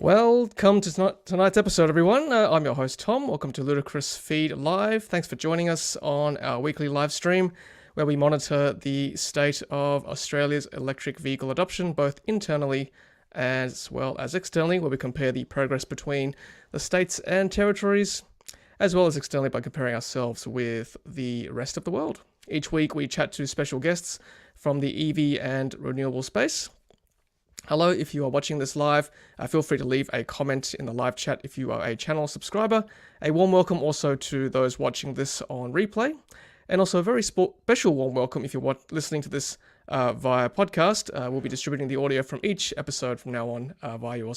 Welcome to tonight's episode, everyone. I'm your host, Tom. Welcome to Ludicrous Feed Live. Thanks for joining us on our weekly live stream where we monitor the state of Australia's electric vehicle adoption, both internally as well as externally, where we compare the progress between the states and territories, as well as externally by comparing ourselves with the rest of the world. Each week we chat to special guests from the EV and renewable space. Hello, if you are watching this live, feel free to leave a comment in the live chat if you are a channel subscriber. A warm welcome also to those watching this on replay, and also a very special warm welcome if you're listening to this via podcast. We'll be distributing the audio from each episode from now on via your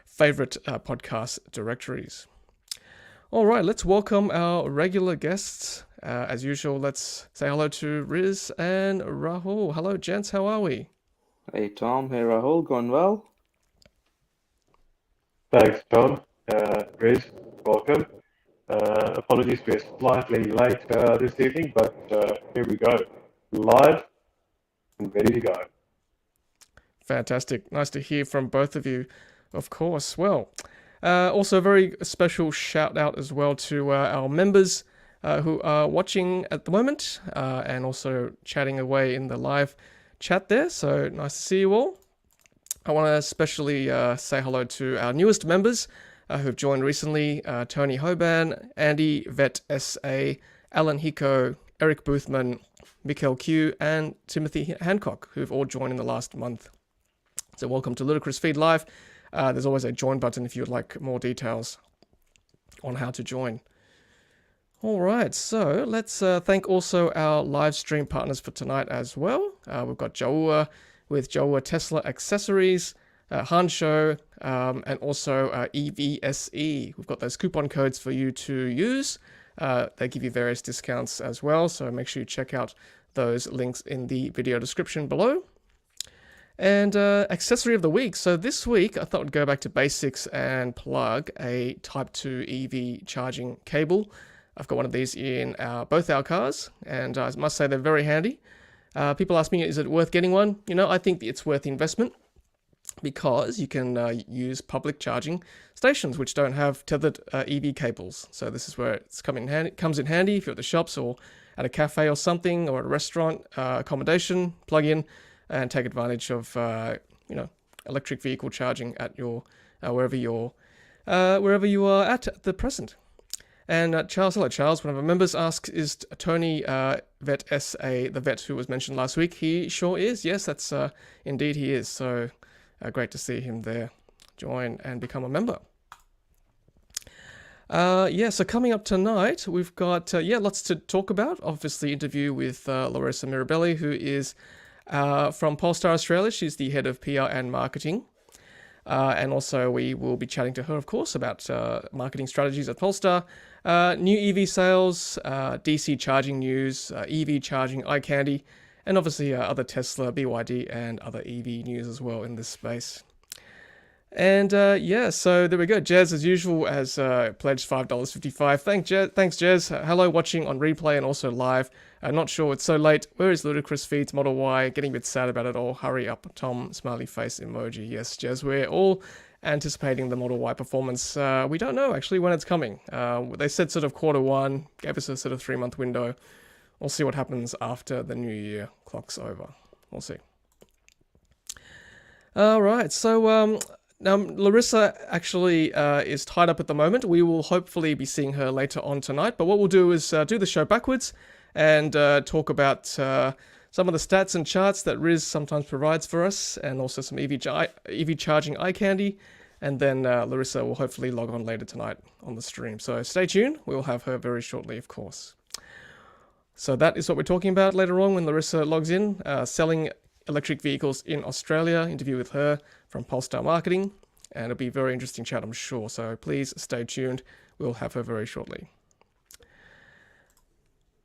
favorite podcast directories. All right, let's welcome our regular guests. As usual, let's say hello to Riz and Rahul. Hello, gents. How are we? Hey Tom, hey Rahul, going well? Thanks, Tom. Riz, welcome. Apologies, we're slightly late this evening, but here we go. Live and ready to go. Fantastic. Nice to hear from both of you, of course. Well, also a very special shout out as well to our members who are watching at the moment and also chatting away in the live chat there. So nice to see you all. I want to especially say hello to our newest members who've joined recently: Tony Hoban, Andy Vet SA, Alan Hiko, Eric Boothman, Mikkel Q, and Timothy Hancock, who've all joined in the last month. So welcome to Ludicrous Feed Live. There's always a join button if you'd like more details on how to join. All right, so let's thank also our live stream partners for tonight as well. We've got Jaua with Jaua Tesla Accessories, Hansho, and also EVSE. We've got those coupon codes for you to use. They give you various discounts as well, so make sure you check out those links in the video description below. And accessory of the week. So this week, I thought I'd go back to basics and plug a Type 2 EV charging cable. I've got one of these in both our cars, and I must say they're very handy. People ask me, is it worth getting one? You know, I think it's worth the investment because you can use public charging stations which don't have tethered EV cables. So this is where it's comes in handy if you're at the shops or at a cafe or something, or at a restaurant accommodation. Plug in and take advantage of electric vehicle charging at your wherever you are at the present. And Charles, hello Charles, one of our members asks, is Tony Vet SA the vet who was mentioned last week? He sure is, yes, that's indeed he is. So great to see him there join and become a member. So coming up tonight, we've got lots to talk about. Obviously, interview with Laurissa Mirabelli, who is from Polestar Australia. She's the head of PR and marketing. And also we will be chatting to her, of course, about marketing strategies at Polestar, new EV sales, DC charging news, EV charging eye candy, and obviously other Tesla, BYD, and other EV news as well in this space. And so there we go. Jez, as usual, has pledged $5.55. Thanks, Jez. Hello, watching on replay and also live. Not sure it's so late. Where is Ludicrous Feed's Model Y? Getting a bit sad about it all. Hurry up, Tom. Smiley face emoji. Yes, Jez, we're all anticipating the Model Y performance. We don't know actually when it's coming. They said sort of Q1, gave us a sort of 3-month window. We'll see what happens after the new year clock's over. We'll see. All right, so now, Laurissa actually is tied up at the moment. We will hopefully be seeing her later on tonight. But what we'll do is do the show backwards and talk about some of the stats and charts that Riz sometimes provides for us, and also some EV charging eye candy. And then Laurissa will hopefully log on later tonight on the stream. So stay tuned. We'll have her very shortly, of course. So that is what we're talking about later on when Laurissa logs in. Selling electric vehicles in Australia. Interview with her from Polestar Marketing. And it'll be a very interesting chat, I'm sure. So please stay tuned. We'll have her very shortly.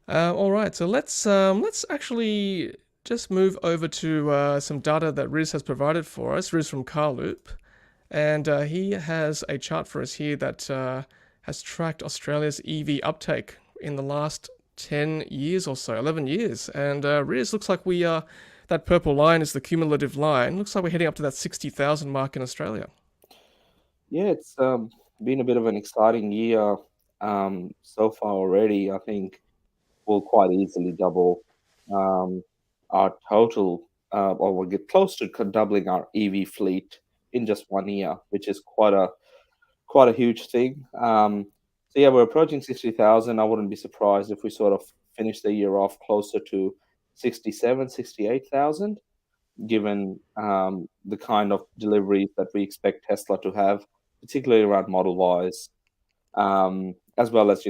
All right, so let's actually just move over to some data that Riz has provided for us. Riz from Carloop, and he has a chart for us here that has tracked Australia's EV uptake in the last 10 years or so, 11 years. And Riz, looks like we are, that purple line is the cumulative line. Looks like we're heading up to that 60,000 mark in Australia. Yeah, it's been a bit of an exciting year so far already. I think we'll quite easily double um, our total, or we'll get close to doubling our EV fleet in just 1 year, which is quite a huge thing. So yeah, we're approaching 60,000. I wouldn't be surprised if we sort of finish the year off closer to 67, 68,000, given the kind of deliveries that we expect Tesla to have, particularly around Model Ys, as well as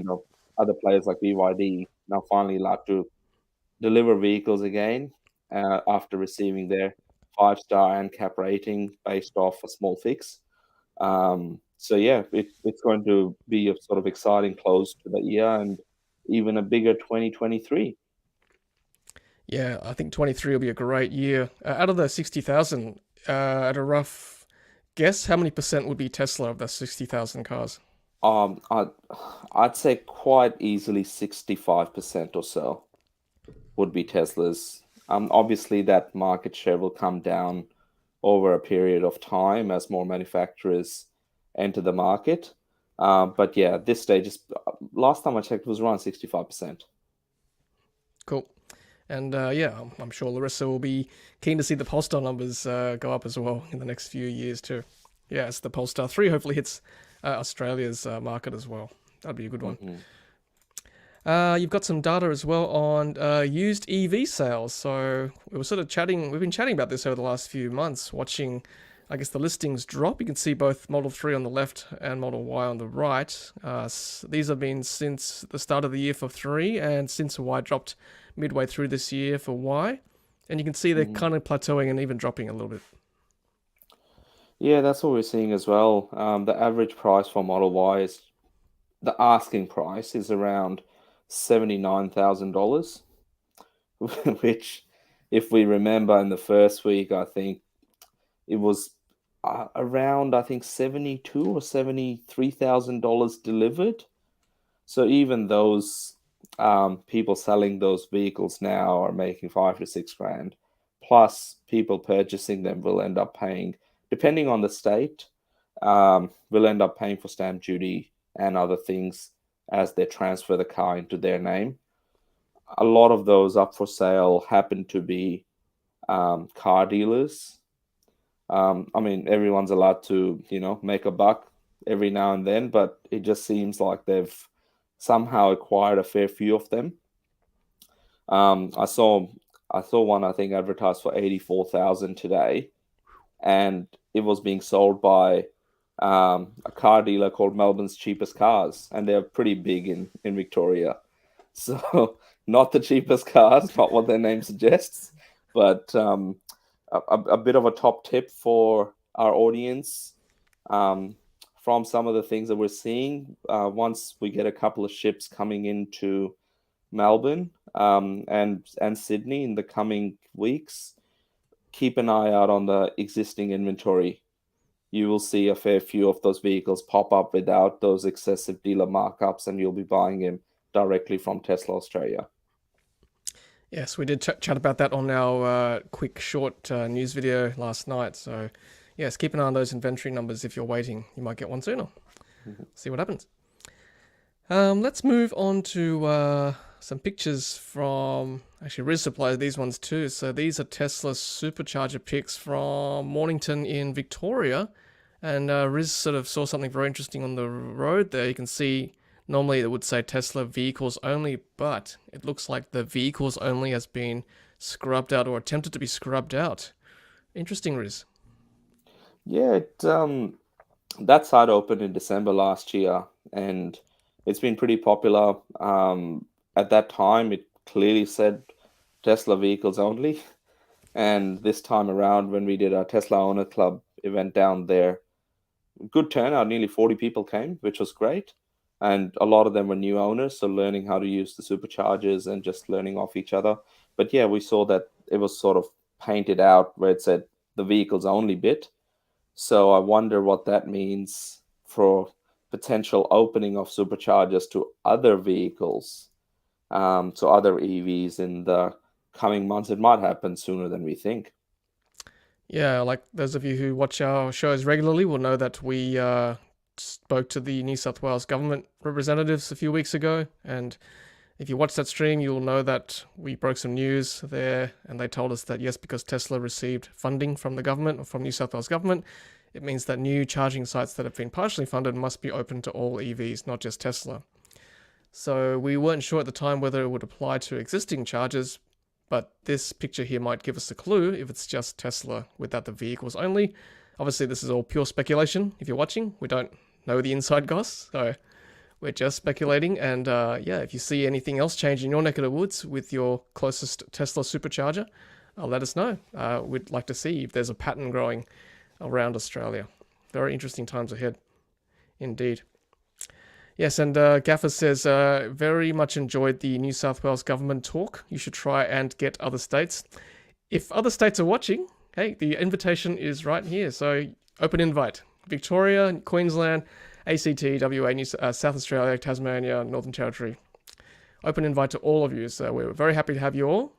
other players like BYD now finally allowed to deliver vehicles again after receiving their 5-star NCAP rating based off a small fix. So yeah, it's going to be a sort of exciting close to the year and even a bigger 2023. Yeah, I think 23 will be a great year. Out of the 60,000, at a rough guess, how many percent would be Tesla of the 60,000 cars? Um, I'd, I'd say quite easily 65% or so would be Tesla's. Obviously, that market share will come down over a period of time as more manufacturers enter the market. But yeah, at this stage, last time I checked, it was around 65%. Cool. And yeah, I'm sure Laurissa will be keen to see the Polestar numbers go up as well in the next few years too. Yeah, as the Polestar 3 hopefully hits Australia's market as well. That'd be a good one. Mhm. You've got some data as well on used EV sales. So we were sort of chatting, we've been chatting about this over the last few months, watching, I guess, the listings drop. You can see both Model 3 on the left and Model Y on the right. These have been since the start of the year for 3 and since Y dropped midway through this year for Y. And you can see they're Mhm. kind of plateauing and even dropping a little bit. Yeah, that's what we're seeing as well. The average price for Model Y is the asking price is around $79,000, which, if we remember in the first week, I think it was around, I think, 72 or $73,000 delivered. So even those people selling those vehicles now are making 5 to 6 grand. Plus, people purchasing them will end up paying, depending on the state, will end up paying for stamp duty and other things as they transfer the car into their name. A lot of those up for sale happen to be car dealers. I mean, everyone's allowed to, make a buck every now and then, but it just seems like they've somehow acquired a fair few of them. Um, I saw I saw one I think advertised for 84,000 today, and it was being sold by a car dealer called Melbourne's Cheapest Cars, and they're pretty big in Victoria. So not the cheapest cars, not what their name suggests, but a bit of a top tip for our audience. Um, from some of the things that we're seeing, once we get a couple of ships coming into Melbourne and Sydney in the coming weeks, keep an eye out on the existing inventory. You will see a fair few of those vehicles pop up without those excessive dealer markups, and you'll be buying them directly from Tesla Australia. Yes, we did chat about that on our quick short news video last night. So, yes, keep an eye on those inventory numbers if you're waiting. You might get one sooner. Mhm. See what happens. Let's move on to some pictures from. Actually, Riz supplied these ones too. So these are Tesla Supercharger pics from Mornington in Victoria. And Riz sort of saw something very interesting on the road there. You can see normally it would say Tesla vehicles only, but it looks like the vehicles only has been scrubbed out or attempted to be scrubbed out. Interesting, Riz. Yeah, that site opened in December last year, and it's been pretty popular. At that time, it clearly said Tesla vehicles only. And this time around, when we did our Tesla Owner Club event down there, good turnout, nearly 40 people came, which was great. And a lot of them were new owners, so learning how to use the superchargers and just learning off each other. But yeah, we saw that it was sort of painted out where it said the vehicles only bit. So I wonder what that means for potential opening of superchargers to other vehicles, to other EVs in the coming months. It might happen sooner than we think. Yeah, like those of you who watch our shows regularly will know that we spoke to the New South Wales government representatives a few weeks ago, and if you watch that stream, you'll know that we broke some news there, and they told us that yes, because Tesla received funding from the government or from New South Wales government, it means that new charging sites that have been partially funded must be open to all EVs, not just Tesla. So we weren't sure at the time whether it would apply to existing chargers, but this picture here might give us a clue if it's just Tesla without the vehicles only. Obviously, this is all pure speculation. If you're watching, we don't know the inside goss, so we're just speculating. And if you see anything else change in your neck of the woods with your closest Tesla supercharger, let us know. We'd like to see if there's a pattern growing around Australia. Very interesting times ahead, indeed. Yes, and Gaffer says, very much enjoyed the New South Wales government talk. You should try and get other states. If other states are watching, hey, the invitation is right here. So open invite. Victoria, Queensland, ACT, WA, South Australia, Tasmania, Northern Territory. Open invite to all of you. So we're very happy to have you all.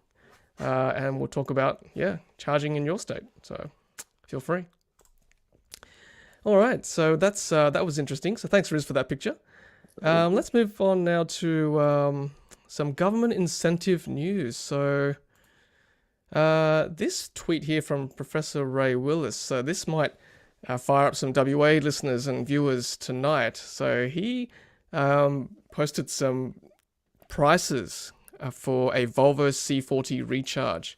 And we'll talk about, charging in your state. So feel free. All right, so that was interesting. So thanks, Riz, for that picture. Let's move on now to some government incentive news. So this tweet here from Professor Ray Willis. So this might fire up some WA listeners and viewers tonight. So he posted some prices for a Volvo C40 recharge.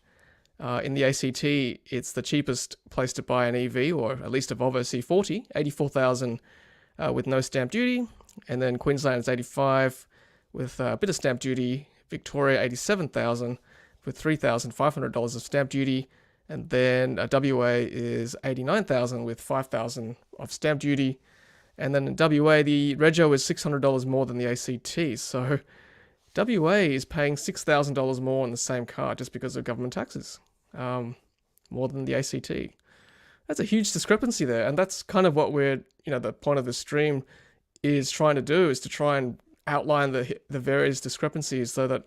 In the ACT, it's the cheapest place to buy an EV, or at least a Volvo C40, $84,000 with no stamp duty. And then Queensland is $85,000 with a bit of stamp duty. Victoria, $87,000 with $3,500 of stamp duty. And then WA is $89,000 with $5,000 of stamp duty. And then in WA, the rego is $600 more than the ACT. So WA is paying $6,000 more on the same car just because of government taxes, more than the ACT. That's a huge discrepancy there. And that's kind of what we're, the point of the stream is trying to do, is to try and outline the various discrepancies so that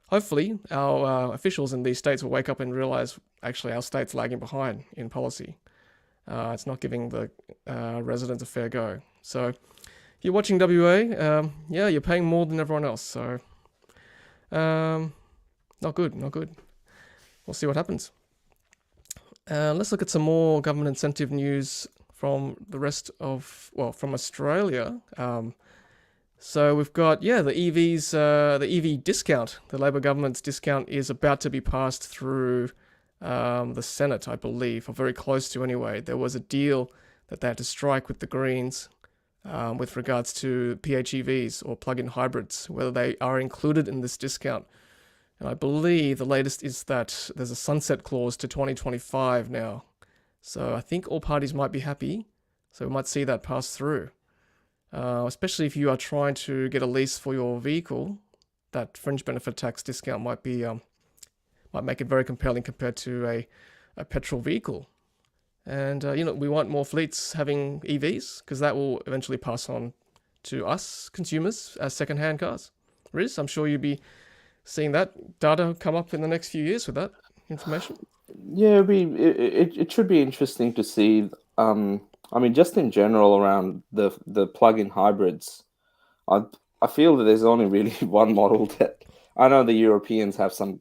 hopefully our officials in these states will wake up and realize actually our state's lagging behind in policy. It's not giving the residents a fair go. So if you're watching WA, you're paying more than everyone else. So not good. We'll see what happens. Let's look at some more government incentive news from the rest of, from Australia. So we've got, the EVs, the EV discount, the Labor government's discount is about to be passed through the Senate, I believe, or very close to anyway. There was a deal that they had to strike with the Greens with regards to PHEVs or plug-in hybrids, whether they are included in this discount. And I believe the latest is that there's a sunset clause to 2025 now. So I think all parties might be happy. So we might see that pass through. Especially if you are trying to get a lease for your vehicle, that fringe benefit tax discount might be might make it very compelling compared to a petrol vehicle. And we want more fleets having EVs because that will eventually pass on to us consumers as second-hand cars. Riz, I'm sure you'll be seeing that data come up in the next few years with that information. Yeah, it should be interesting to see. Just in general around the plug-in hybrids, I feel that there's only really one model that I know the Europeans have some,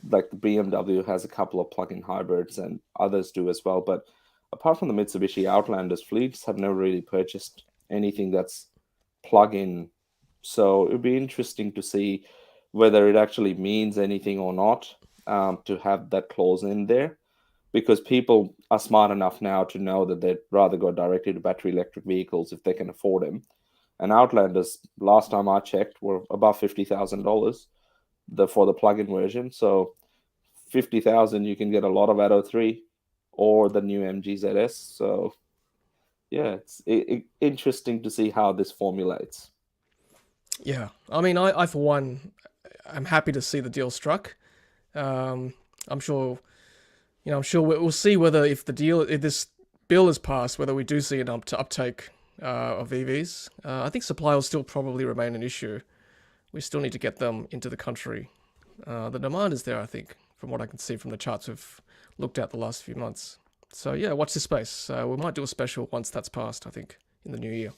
like the BMW has a couple of plug-in hybrids and others do as well. But apart from the Mitsubishi Outlanders, fleets have never really purchased anything that's plug-in. So it'd be interesting to see whether it actually means anything or not to have that clause in there, because people are smart enough now to know that they'd rather go directly to battery electric vehicles if they can afford them. And Outlanders, last time I checked, were above $50,000 for the plug-in version. So $50,000, you can get a lot of Atto 3 or the new MG ZS. So yeah, it's interesting to see how this formulates. Yeah, I for one, I'm happy to see the deal struck. I'm sure we'll see whether if this bill is passed, whether we do see an uptake of EVs. I think supply will still probably remain an issue. We still need to get them into the country. The demand is there, I think, from what I can see from the charts we've looked at the last few months. So yeah, watch this space. We might do a special once that's passed, I think, in the new year.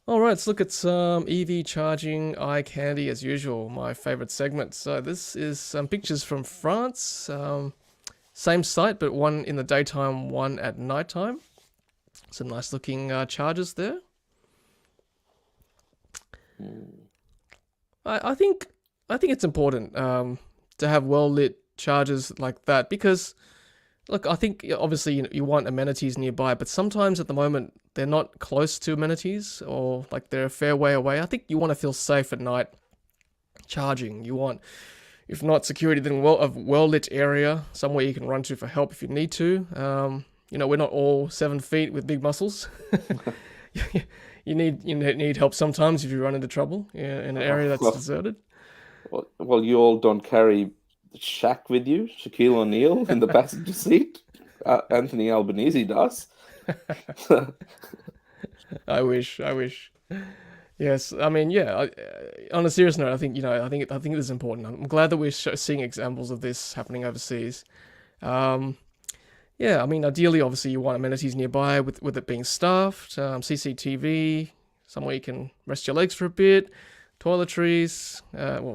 All right, let's look at some EV charging eye candy as usual, my favorite segment. So this is some pictures from France. Same site, but one in the daytime, one at nighttime. Some nice looking chargers there. I think it's important to have well lit chargers like that because, look, I think obviously you want amenities nearby, but sometimes at the moment they're not close to amenities or like they're a fair way away. I think you want to feel safe at night charging. You want, if not security, then a well lit area, somewhere you can run to for help if you need to. We're not all 7 feet with big muscles. You need help sometimes if you run into trouble in an area that's deserted. Well, you all don't carry Shaq with you, Shaquille O'Neal in the passenger seat. Anthony Albanese does. I wish. Yes, I mean, yeah. On a serious note, I think it is important. I'm glad that we're seeing examples of this happening overseas. Yeah, I mean, ideally, obviously, you want amenities nearby with it being staffed, CCTV, somewhere you can rest your legs for a bit, toiletries,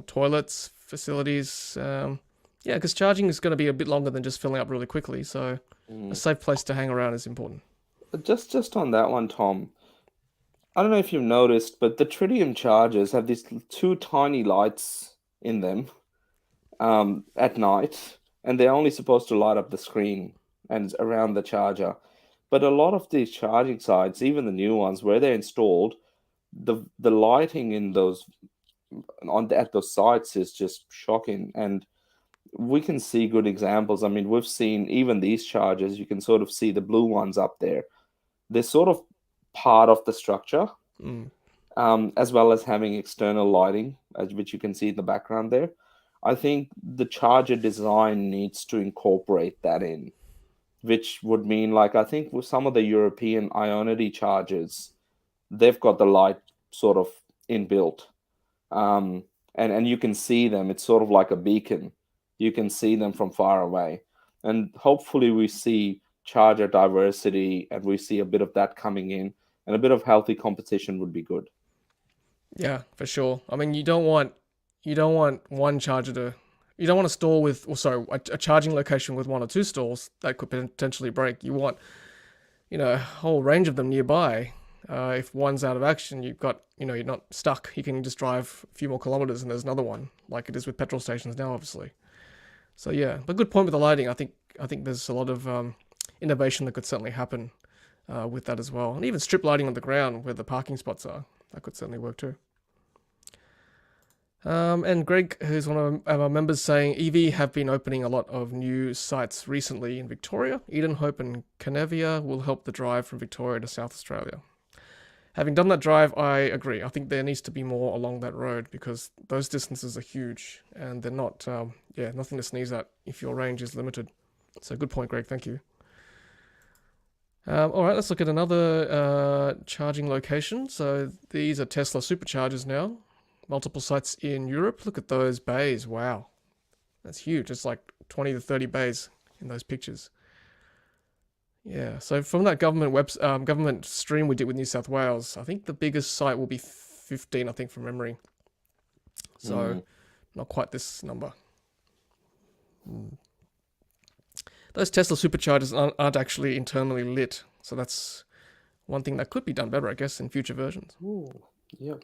toilets, facilities. Yeah, because charging is going to be a bit longer than just filling up really quickly, so a safe place to hang around is important. Just on that one, Tom, I don't know if you've noticed, but the Tritium chargers have these 2 tiny lights in them at night, and they're only supposed to light up the screen and around the charger. But a lot of these charging sites, even the new ones where they're installed, the lighting in those at those sites is just shocking. And we can see good examples. I mean, we've seen even these chargers, you can sort of see the blue ones up there. They're sort of part of the structure, as well as having external lighting, which you can see in the background there. I think the charger design needs to incorporate that in, which would mean, like, I think with some of the European Ionity chargers, they've got the light sort of inbuilt. And you can see them. It's sort of like a beacon. You can see them from far away. And hopefully we see charger diversity and we see a bit of that coming in, and a bit of healthy competition would be good. Yeah, for sure. I mean, you don't want one charger to... You don't want a store with, a charging location with 1 or 2 stalls that could potentially break. You want, a whole range of them nearby. If one's out of action, you've got, you're not stuck. You can just drive a few more kilometers and there's another one, like it is with petrol stations now, obviously. So yeah, but good point with the lighting. I think there's a lot of innovation that could certainly happen with that as well, and even strip lighting on the ground where the parking spots are. That could certainly work too. And Greg, who's one of our members, saying EV have been opening a lot of new sites recently in Victoria. Edenhope and Canevia will help the drive from Victoria to South Australia. Having done that drive, I agree. I think there needs to be more along that road because those distances are huge and they're not, nothing to sneeze at if your range is limited. So good point, Greg. Thank you. All right, let's look at another charging location. So these are Tesla Superchargers now. Multiple sites in Europe. Look at those bays. Wow. That's huge. It's like 20 to 30 bays in those pictures. Yeah, so from that government stream we did with New South Wales, I think the biggest site will be 15, I think, from memory. So not quite this number. Those Tesla Superchargers aren't actually internally lit. So that's one thing that could be done better, I guess, in future versions. Ooh, yeah.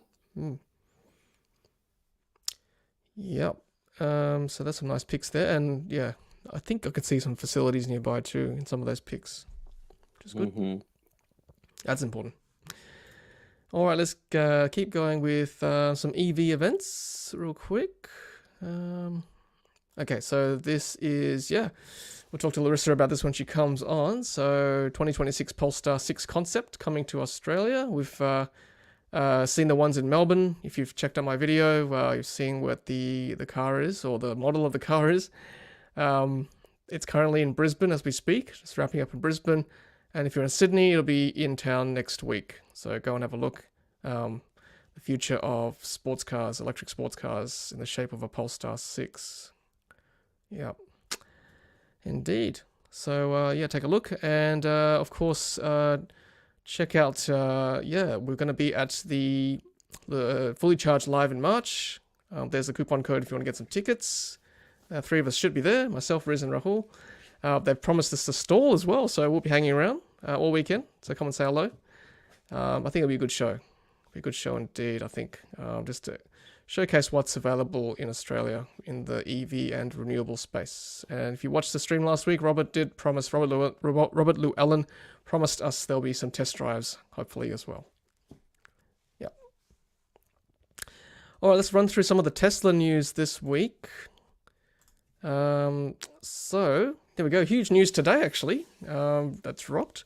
Yep. So that's some nice pics there. And yeah, I think I could see some facilities nearby too in some of those pics, which is good. That's important. All right, let's keep going with some EV events real quick. Okay, so this is, we'll talk to Laurissa about this when she comes on. So 2026 Polestar 6 concept coming to Australia. We've seen the ones in Melbourne. If you've checked out my video, you've seen what the car is, or the model of the car is. It's currently in Brisbane as we speak, just wrapping up in Brisbane. And if you're in Sydney, it'll be in town next week. So go and have a look. The future of sports cars, electric sports cars, in the shape of a Polestar 6. Yep. Indeed. So yeah, take a look, and of course check out. We're going to be at the Fully Charged live in March. There's a coupon code if you want to get some tickets. 3 of us should be there, myself, Riz, and Rahul. They've promised us a stall as well, so we'll be hanging around all weekend. So come and say hello. I think it'll be a good show. Be a good show indeed, I think. Just to showcase what's available in Australia in the EV and renewable space. And if you watched the stream last week, Robert Llewellyn promised us there'll be some test drives, hopefully, as well. Yeah. All right, let's run through some of the Tesla news this week. So there we go. Huge news today, actually. That's rocked.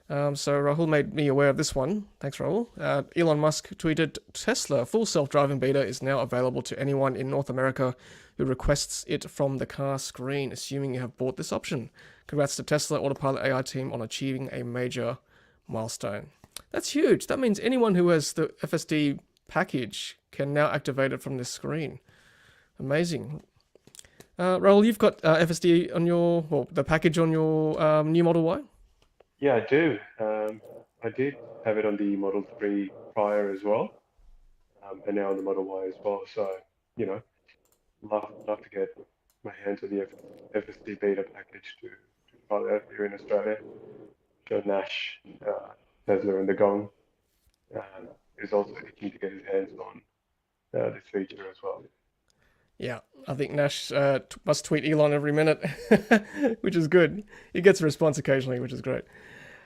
So Rahul made me aware of this one. Thanks, Rahul. Elon Musk tweeted, Tesla full self-driving beta is now available to anyone in North America who requests it from the car screen, assuming you have bought this option. Congrats to Tesla Autopilot AI team on achieving a major milestone. That's huge. That means anyone who has the FSD package can now activate it from this screen. Amazing. Rahul, you've got FSD on the package on your new Model Y? Yeah, I do. I did have it on the Model 3 prior as well, and now on the Model Y as well. So, love to get my hands on the FSD beta package to try that here in Australia. Joe Nash, Tesla and the Gong, is also keen to get his hands on this feature as well. Yeah, I think Nash must tweet Elon every minute, which is good. He gets a response occasionally, which is great.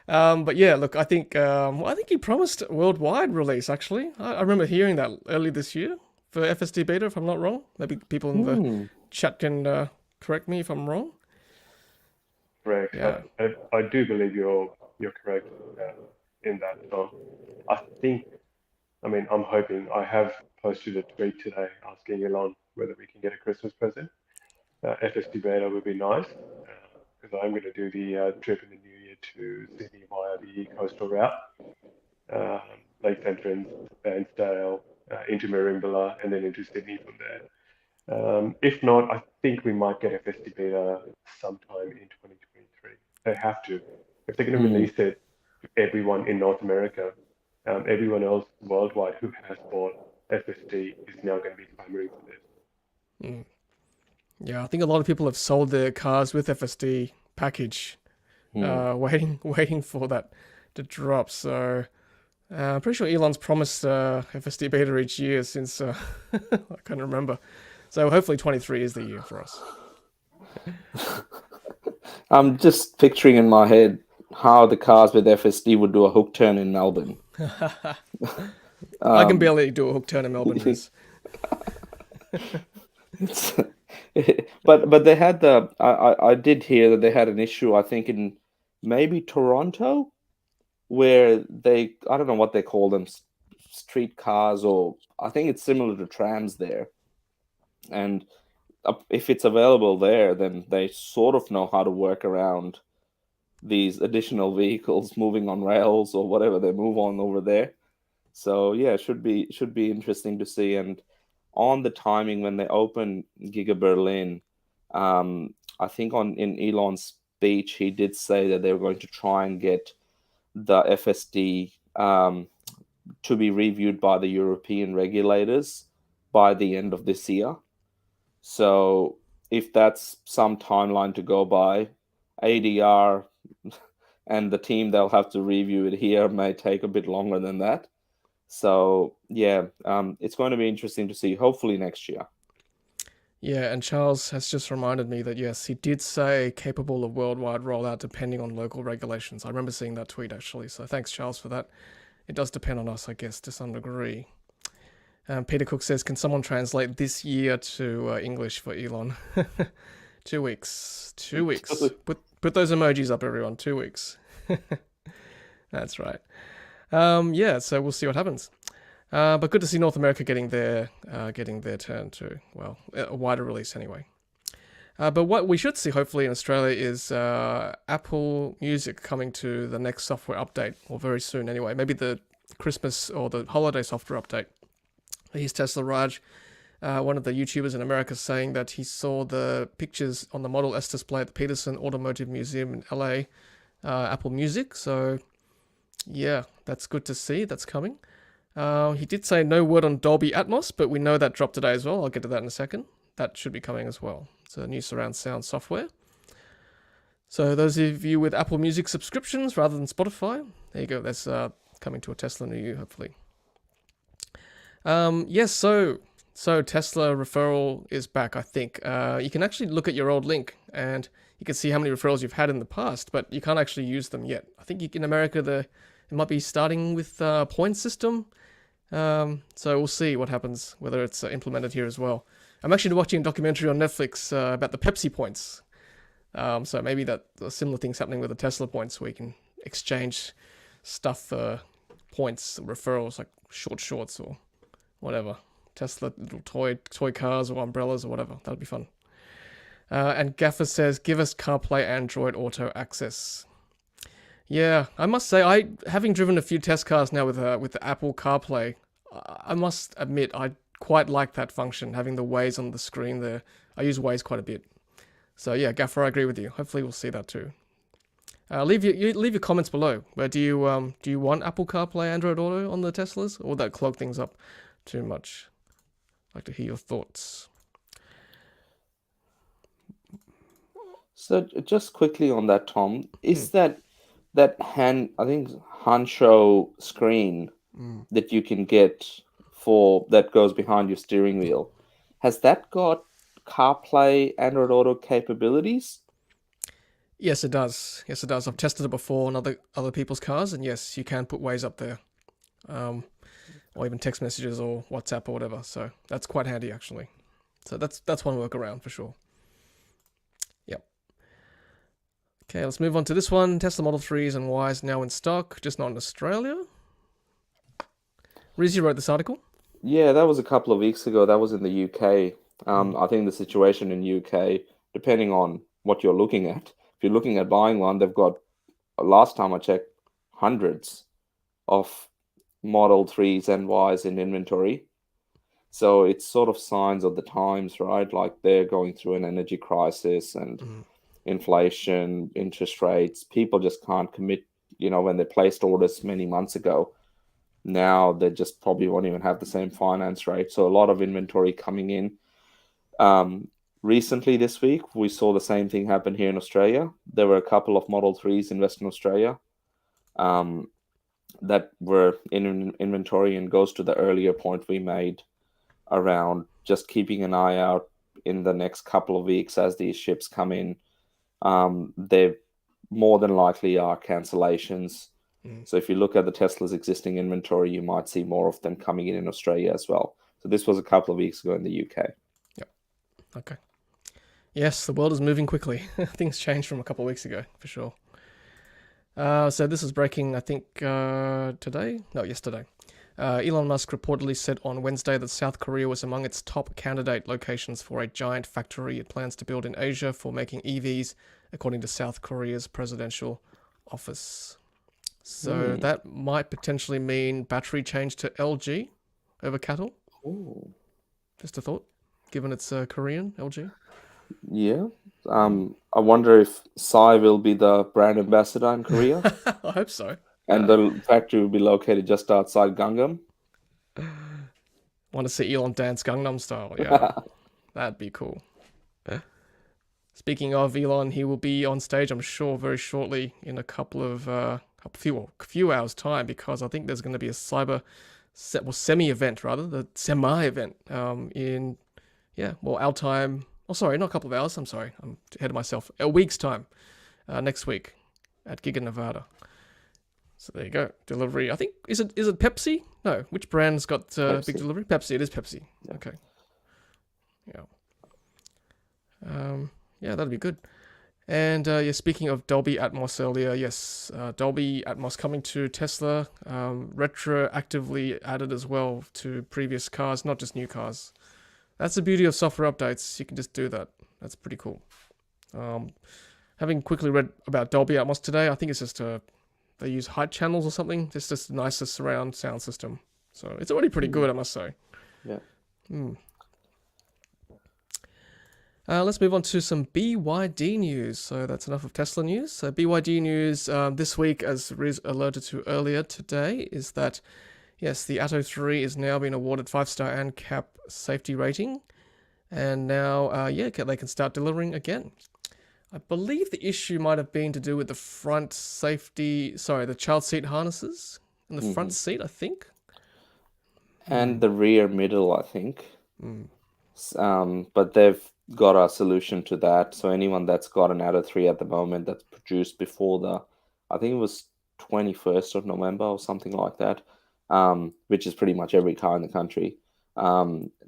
But yeah, look, I think he promised a worldwide release, actually. I remember hearing that early this year for FSD beta, if I'm not wrong. Maybe people in the chat can correct me if I'm wrong. Correct. Yeah. I do believe you're correct in that. So I'm hoping. I have posted a tweet today asking Elon whether we can get a Christmas present. FSD beta would be nice because I'm going to do the trip in the new year to Sydney via the coastal route, Lakes Entrance, Bairnsdale, into Merimbula, and then into Sydney from there. If not, I think we might get FSD beta sometime in 2023. They have to. If they're going to release it to everyone in North America, everyone else worldwide who has bought FSD is now going to be clamoring for this. Yeah, I think a lot of people have sold their cars with FSD package, waiting for that to drop. So I'm pretty sure Elon's promised FSD beta each year since I can't remember. So hopefully 23 is the year for us. I'm just picturing in my head how the cars with FSD would do a hook turn in Melbourne. I can barely do a hook turn in Melbourne. But they had I did hear that they had an issue, I think in maybe Toronto, where I don't know what they call them, street cars, or I think it's similar to trams there. And if it's available there, then they sort of know how to work around these additional vehicles moving on rails or whatever they move on over there. So yeah, should be interesting to see. And on the timing when they open Giga Berlin, I think in Elon's speech he did say that they were going to try and get the FSD to be reviewed by the European regulators by the end of this year. So if that's some timeline to go by, ADR and the team they'll have to review it here may take a bit longer than that. So yeah, it's going to be interesting to see, hopefully next year. Yeah, and Charles has just reminded me that yes, he did say capable of worldwide rollout depending on local regulations. I remember seeing that tweet actually, so thanks Charles for that. It does depend on us, I guess, to some degree. Peter Cook says, can someone translate this year to English for Elon? 2 weeks. 2 weeks. Put those emojis up, everyone. 2 weeks. That's right. Yeah, so we'll see what happens. But good to see North America getting their turn too. Well, a wider release anyway. But what we should see hopefully in Australia is Apple Music coming to the next software update, or very soon anyway. Maybe the Christmas or the holiday software update. Here's Tesla Raj one of the YouTubers in America saying that he saw the pictures on the Model S display at the Peterson Automotive Museum in LA, Apple Music. So, yeah, that's good to see. That's coming. He did say no word on Dolby Atmos, but we know that dropped today as well. I'll get to that in a second. That should be coming as well. It's a new surround sound software. So those of you with Apple Music subscriptions rather than Spotify, there you go. That's coming to a Tesla near you, hopefully. Yes, so Tesla referral is back, I think. You can actually look at your old link and you can see how many referrals you've had in the past, but you can't actually use them yet. I think in America, it might be starting with a point system. So we'll see what happens, whether it's implemented here as well. I'm actually watching a documentary on Netflix about the Pepsi points. So maybe that similar thing's happening with the Tesla points, where you can exchange stuff for points, referrals, like shorts or whatever. Tesla little toy cars or umbrellas or whatever. That'd be fun. And Gaffer says, give us CarPlay Android Auto access. Yeah, I must say, having driven a few test cars now with the Apple CarPlay, I must admit I quite like that function, having the Waze on the screen there. I use Waze quite a bit. So yeah, Gaffer, I agree with you. Hopefully we'll see that too. Leave your comments below. Where do you want Apple CarPlay Android Auto on the Teslas, or would that clog things up too much? I'd like to hear your thoughts. So just quickly on that, Tom, is that I think Hancho screen that you can get that goes behind your steering wheel, has that got CarPlay Android Auto capabilities? Yes, it does. I've tested it before on other people's cars, and yes, you can put Waze up there, or even text messages or WhatsApp or whatever. So that's quite handy actually. So that's one workaround for sure. Yep. Okay, let's move on to this one. Tesla Model 3s and Ys now in stock, just not in Australia. Riz, you wrote this article? Yeah, that was a couple of weeks ago. That was in the UK. I think the situation in UK, depending on what you're looking at, if you're looking at buying one, they've got, last time I checked, hundreds of Model 3s and Ys in inventory. So it's sort of signs of the times, right? Like they're going through an energy crisis and inflation, interest rates. People just can't commit, when they placed orders many months ago. Now they just probably won't even have the same finance rate. So a lot of inventory coming in. Recently this week, we saw the same thing happen here in Australia. There were a couple of Model 3s in Western Australia that were in inventory, and goes to the earlier point we made around just keeping an eye out in the next couple of weeks as these ships come in. They more than likely are cancellations. So if you look at the Tesla's existing inventory, you might see more of them coming in Australia as well. So this was a couple of weeks ago in the UK. Yep. Okay. Yes, the world is moving quickly. Things changed from a couple of weeks ago, for sure. So this is breaking, I think, yesterday. Elon Musk reportedly said on Wednesday that South Korea was among its top candidate locations for a giant factory it plans to build in Asia for making EVs, according to South Korea's presidential office. So that might potentially mean battery change to LG over cattle. Ooh. Just a thought, given it's Korean, LG. Yeah. I wonder if Psy will be the brand ambassador in Korea. I hope so. And the factory will be located just outside Gangnam. Want to see Elon dance Gangnam Style? Yeah, that'd be cool. Speaking of Elon, he will be on stage, I'm sure, very shortly in a few hours' time, because I think there's going to be a semi-event, rather, the semi-event our time. Oh, sorry, not a couple of hours. I'm sorry, I'm ahead of myself. A week's time, next week at Giga Nevada. So there you go. Delivery. I think is it Pepsi? No, which brand's got big delivery? Pepsi. It is Pepsi. Yeah. Okay. Yeah. That'd be good. And speaking of Dolby Atmos earlier, yes, Dolby Atmos coming to Tesla, retroactively added as well to previous cars, not just new cars. That's the beauty of software updates. You can just do that. That's pretty cool. Having quickly read about Dolby Atmos today, I think it's just they use height channels or something. Just a nicer surround sound system. So it's already pretty good, I must say. Yeah. Let's move on to some BYD news. So that's enough of Tesla news. So BYD news this week, as Riz alerted to earlier today, is that yes, the Atto 3 is now being awarded 5-star ANCAP safety rating, and now they can start delivering again. I believe the issue might have been to do with the the child seat harnesses in the front seat, I think. And the rear middle, I think. But they've got a solution to that. So anyone that's got an Atto 3 at the moment that's produced before I think it was 21st of November or something like that, which is pretty much every car in the country,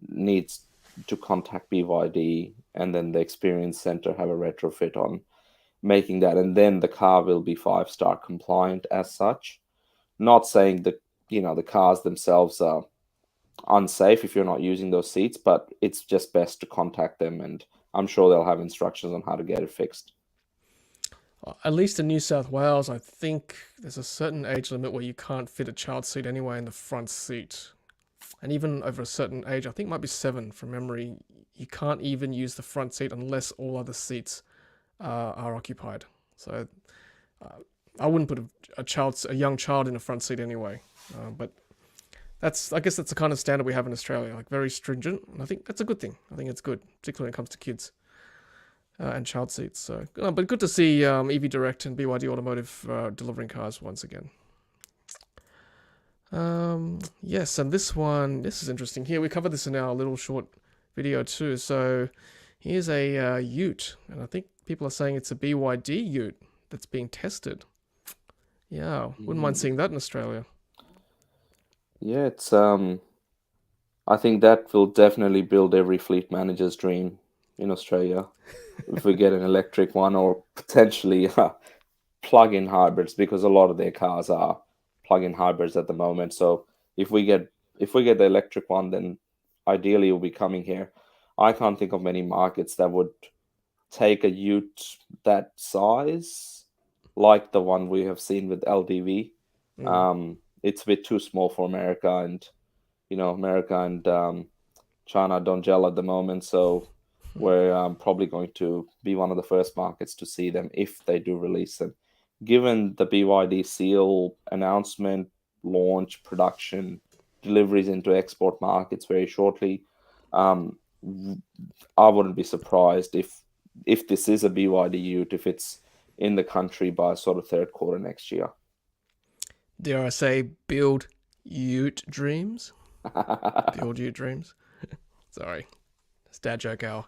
needs to contact BYD, and then the experience center have a retrofit on making that, and then the car will be 5-star compliant as such. Not saying that the cars themselves are unsafe if you're not using those seats, but it's just best to contact them, and I'm sure they'll have instructions on how to get it fixed. At least in New South Wales, I think there's a certain age limit where you can't fit a child seat anyway in the front seat. And even over a certain age, I think it might be 7 from memory, you can't even use the front seat unless all other seats are occupied. So I wouldn't put a young child in a front seat anyway. But I guess that's the kind of standard we have in Australia, like very stringent. And I think that's a good thing. I think it's good, particularly when it comes to kids and child seats. So, but good to see EV Direct and BYD Automotive delivering cars once again. Yes, and this is interesting. Here we covered this in our little short video too. So here's a Ute, and I think people are saying it's a BYD Ute that's being tested. Yeah, wouldn't mind seeing that in Australia. Yeah, it's I think that will definitely build every fleet manager's dream in Australia if we get an electric one, or potentially plug-in hybrids, because a lot of their cars are plug-in hybrids at the moment. So if we get the electric one, then ideally it will be coming here. I can't think of many markets that would take a Ute that size, like the one we have seen with LDV. It's a bit too small for America, and America and China don't gel at the moment. So we're probably going to be one of the first markets to see them if they do release them. Given the BYD Seal announcement, launch, production, deliveries into export markets very shortly, I wouldn't be surprised if this is a BYD Ute, if it's in the country by sort of third quarter next year. Dare I say, build Ute dreams? Build Ute dreams. Sorry, it's dad joke hour.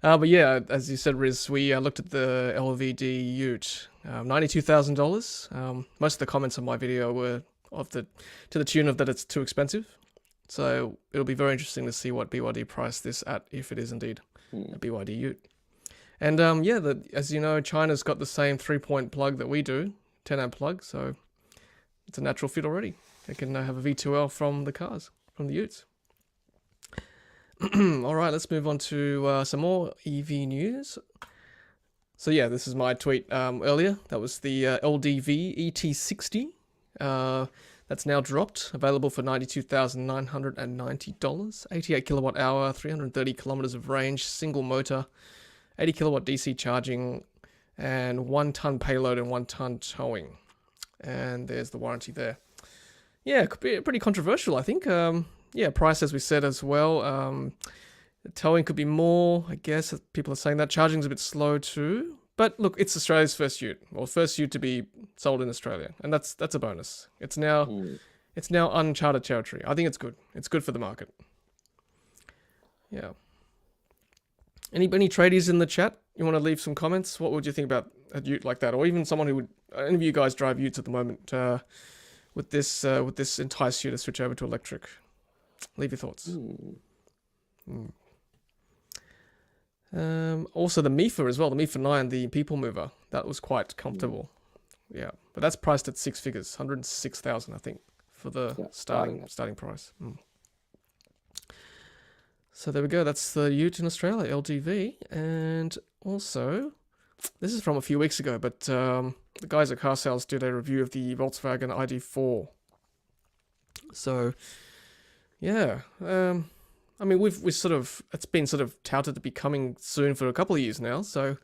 But yeah, as you said, Riz, we looked at the LVD Ute, $92,000. Most of the comments on my video were to the tune of that it's too expensive. So it'll be very interesting to see what BYD price this at, if it is indeed a BYD Ute. And as you know, China's got the same 3-point plug that we do, 10 amp plug. So it's a natural fit already. They can have a V2L from the Utes. All right, let's move on to some more EV news. So yeah, this is my tweet earlier. That was the LDV ET60. That's now dropped, available for $92,990. 88 kilowatt hour, 330 kilometers of range, single motor, 80 kilowatt DC charging, and 1 ton payload and 1 ton towing. And there's the warranty there. Yeah, it could be pretty controversial, I think. Price, as we said as well. Towing could be more, I guess. People are saying that. Charging's a bit slow too. But look, it's Australia's first Ute, or first Ute to be sold in Australia, and that's a bonus. It's now uncharted territory. I think it's good. It's good for the market. Yeah. Any tradies in the chat? You want to leave some comments? What would you think about a Ute like that, or even someone who would? Any of you guys drive Utes at the moment? With this entice you to switch over to electric? Leave your thoughts. Also the MIFA as well, the MIFA 9, the people mover, that was quite comfortable. Yeah, but that's priced at 6 figures, 106,000 I think for the starting price. So there we go, that's the Ute in Australia, LDV. And also, this is from a few weeks ago, but the guys at Car Sales did a review of the Volkswagen ID4. So yeah, I mean, it's been sort of touted to be coming soon for a couple of years now. So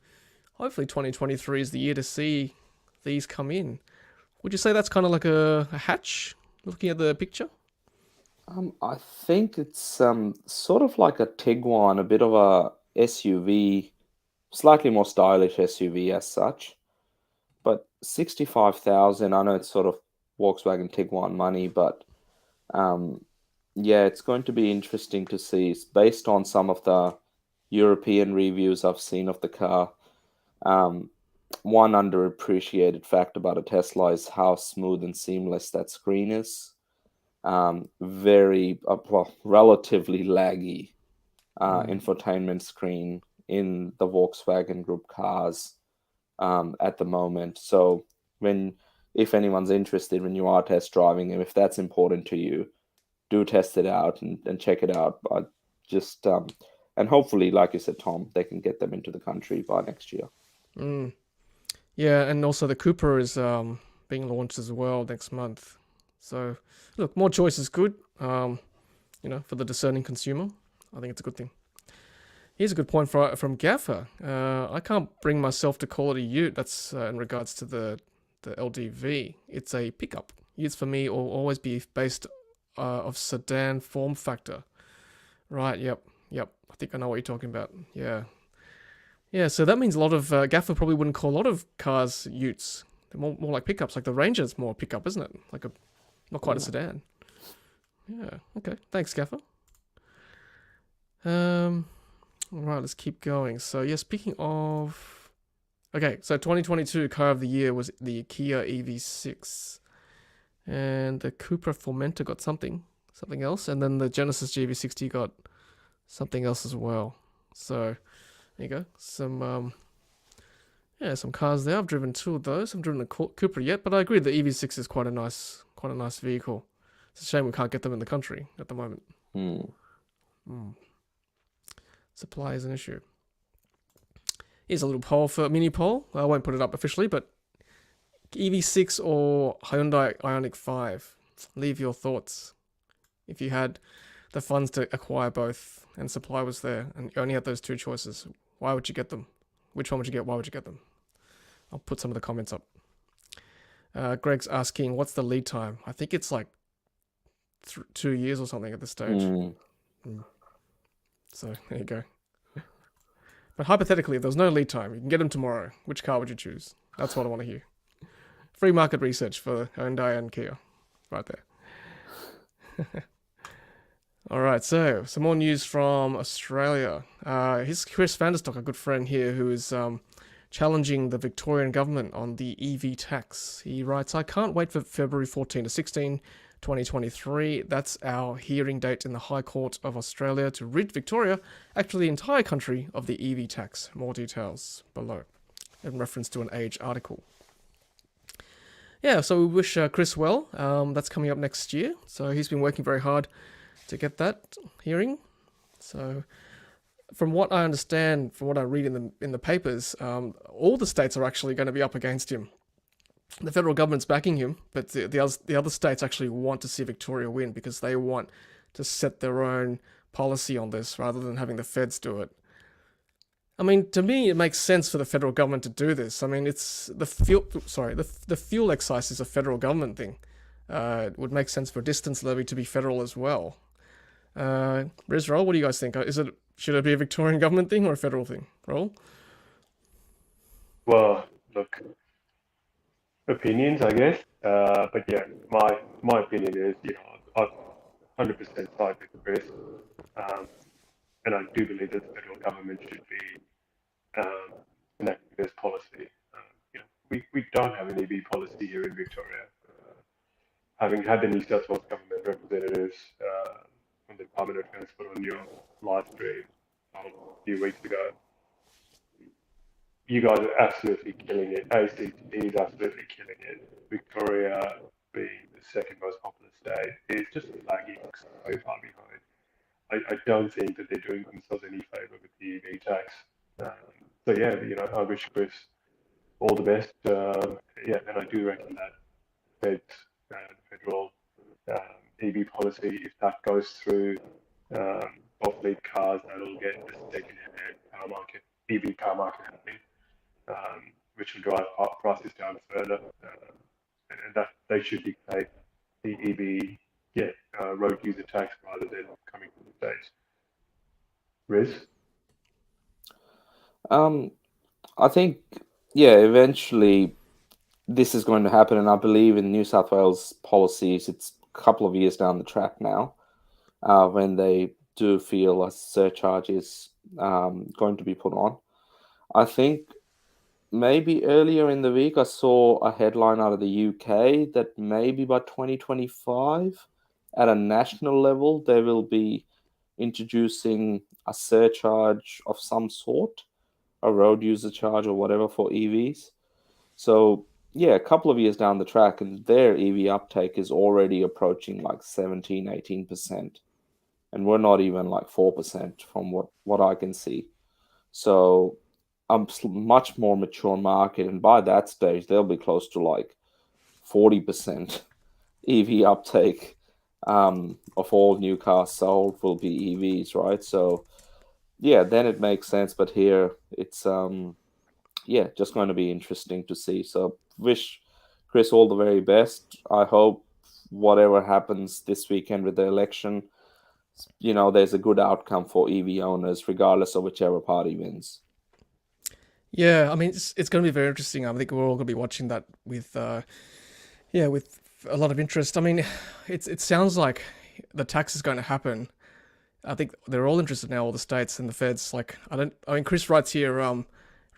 hopefully 2023 is the year to see these come in. Would you say that's kind of like a hatch, looking at the picture? I think it's sort of like a Tiguan, a bit of a SUV, slightly more stylish SUV as such. But 65,000, I know it's sort of Volkswagen Tiguan money, but yeah, it's going to be interesting to see. It's based on some of the European reviews I've seen of the car. One underappreciated fact about a Tesla is how smooth and seamless that screen is. Very well, relatively laggy infotainment screen in the Volkswagen Group cars at the moment. So if anyone's interested when you are test driving them, if that's important to you, do test it out and check it out. But just and hopefully, like you said, Tom, they can get them into the country by next year. Yeah, and also the Cooper is being launched as well next month. So look, more choice is good. For the discerning consumer, I think it's a good thing. Here's a good point from Gaffer. I can't bring myself to call it a ute. That's in regards to the LDV. It's a pickup. Utes for me will always be based of sedan form factor. Right, yep. I think I know what you're talking about. Yeah, so that means a lot of... Gaffer probably wouldn't call a lot of cars utes. They're more like pickups. Like the Ranger's more pickup, isn't it? Not quite a sedan. Yeah, okay. Thanks, Gaffer. Alright, let's keep going. So, yeah, speaking of... Okay, so 2022 car of the year was the Kia EV6. And the Cupra Formentor got something else. And then the Genesis GV60 got something else as well. So, there you go. Some cars there. I've driven two of those. I haven't driven a Cupra yet, but I agree the EV6 is quite a nice vehicle. It's a shame we can't get them in the country at the moment. Supply is an issue. Here's a little poll for mini poll. I won't put it up officially, but EV6 or Hyundai Ioniq 5. Leave your thoughts. If you had the funds to acquire both and supply was there and you only had those two choices, why would you get them? Which one would you get? Why would you get them? I'll put some of the comments up. Greg's asking, what's the lead time? I think it's like 2 years or something at this stage. So there you go. But hypothetically, if there was no lead time, you can get them tomorrow. Which car would you choose? That's what I want to hear. Free market research for Hyundai and Kia. Right there. All right, so some more news from Australia. Here's Chris Vanderstock, a good friend here, who is challenging the Victorian government on the EV tax. He writes, I can't wait for February 14 to 16, 2023. That's our hearing date in the High Court of Australia to rid Victoria, actually the entire country, of the EV tax. More details below, in reference to an Age article. Yeah, so we wish Chris well. That's coming up next year. So he's been working very hard to get that hearing. So from what I understand, from what I read in the papers, all the states are actually going to be up against him. The federal government's backing him, but the other states actually want to see Victoria win because they want to set their own policy on this rather than having the feds do it. I mean, to me, it makes sense for the federal government to do this. I mean, it's the fuel excise is a federal government thing. It would make sense for distance levy to be federal as well. Riz, Rahul, what do you guys think? Should it be a Victorian government thing or a federal thing? Rahul? Well, look, opinions, I guess. But yeah, my opinion is, I 100% side with Chris. And I do believe that the federal government should be enacting this policy. We don't have an EV policy here in Victoria. Having had the New South Wales government representatives from the Department of Transport on your live stream a few weeks ago, you guys are absolutely killing it. ACT is absolutely killing it. Victoria, being the second most populous state, is just lagging so far behind. I don't think that they're doing themselves any favour with the EV tax. So yeah, I wish Chris all the best. And I do reckon that the federal EV policy, if that goes through, off-lead cars that'll get the second-hand car market, EV car market happening, which will drive prices down further, and that they should dictate the EV road user tax rather than coming from the States. Riz? I think, eventually this is going to happen, and I believe in New South Wales policies, it's a couple of years down the track now, when they do feel a surcharge is going to be put on. I think maybe earlier in the week I saw a headline out of the UK that maybe by 2025, at a national level, they will be introducing a surcharge of some sort, a road user charge or whatever for EVs. So a couple of years down the track, and their EV uptake is already approaching like 17, 18%. And we're not even like 4% from what I can see. So a much more mature market. And by that stage, they'll be close to like 40% EV uptake of all new cars sold will be EVs, right? So then it makes sense. But here it's just going to be interesting to see. So wish Chris all the very best. I hope whatever happens this weekend with the election, there's a good outcome for EV owners, regardless of whichever party wins. Yeah, I mean, it's going to be very interesting. I think we're all going to be watching that with with a lot of interest. I mean, it sounds like the tax is going to happen. I think they're all interested now, all the states and the feds. Like, I mean, Chris writes here,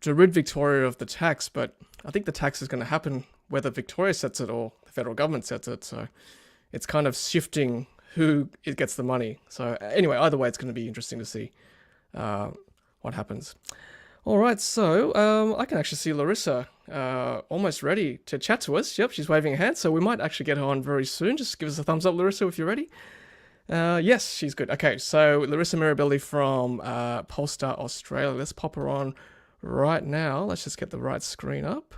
to rid Victoria of the tax, but I think the tax is going to happen whether Victoria sets it or the federal government sets it. So it's kind of shifting who it gets the money. So anyway, either way, it's going to be interesting to see what happens. All right, so I can actually see Laurissa almost ready to chat to us. Yep, she's waving her hand, so we might actually get her on very soon. Just give us a thumbs up, Laurissa, if you're ready. Yes, she's good. Okay, so Laurissa Mirabelli from Polestar Australia. Let's pop her on right now. Let's just get the right screen up.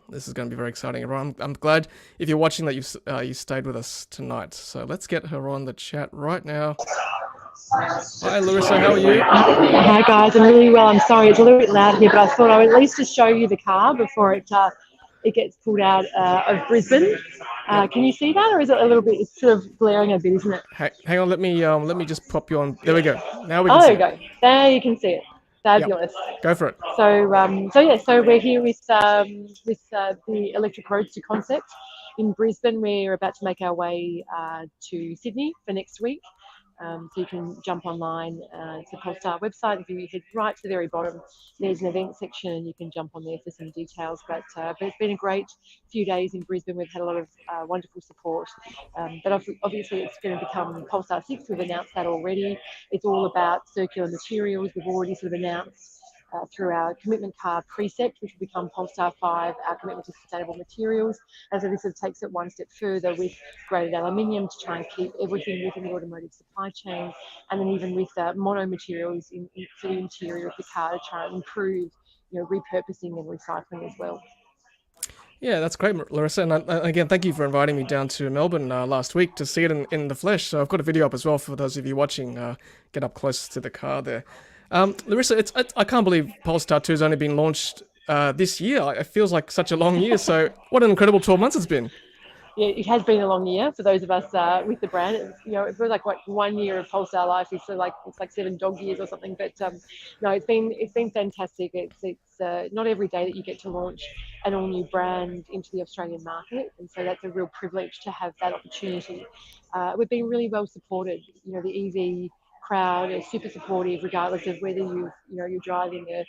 This is going to be very exciting, everyone. I'm glad if you're watching that you stayed with us tonight. So let's get her on the chat right now. Hi, Laurissa, how are you? Hi, guys. I'm really well. I'm sorry, it's a little bit loud here, but I thought I would at least just show you the car before it gets pulled out of Brisbane. Can you see that, or is it a little bit? It's sort of glaring a bit, isn't it? Hang on, let me just pop you on. There we go. Now we can see. There you go. There you can see it. Fabulous. Yep. Go for it. So we're here with the Electric Roadster concept in Brisbane. We're about to make our way to Sydney for next week. So you can jump online to the Polestar website. If you head right to the very bottom, there's an event section, and you can jump on there for some details. But it's been a great few days in Brisbane. We've had a lot of wonderful support. But obviously, it's going to become Polestar 6. We've announced that already. It's all about circular materials. We've already sort of announced through our commitment card precept, which will become Polestar 5, our commitment to sustainable materials. And so this sort of takes it one step further with graded aluminium to try and keep everything within the automotive supply chain, and then even with mono materials for the interior of the car to try and improve, repurposing and recycling as well. Yeah, that's great, Laurissa. And again, thank you for inviting me down to Melbourne last week to see it in the flesh. So I've got a video up as well for those of you watching. Get up close to the car there. Laurissa, I can't believe Polestar 2 has only been launched this year. It feels like such a long year. So what an incredible 12 months it's been. Yeah, it has been a long year for those of us with the brand. It feels like 1 year of Polestar life is sort of it's like 7 dog years or something. But no, it's been fantastic. It's not every day that you get to launch an all new brand into the Australian market, and so that's a real privilege to have that opportunity. We've been really well supported. The EV crowd is super supportive, regardless of whether you're driving a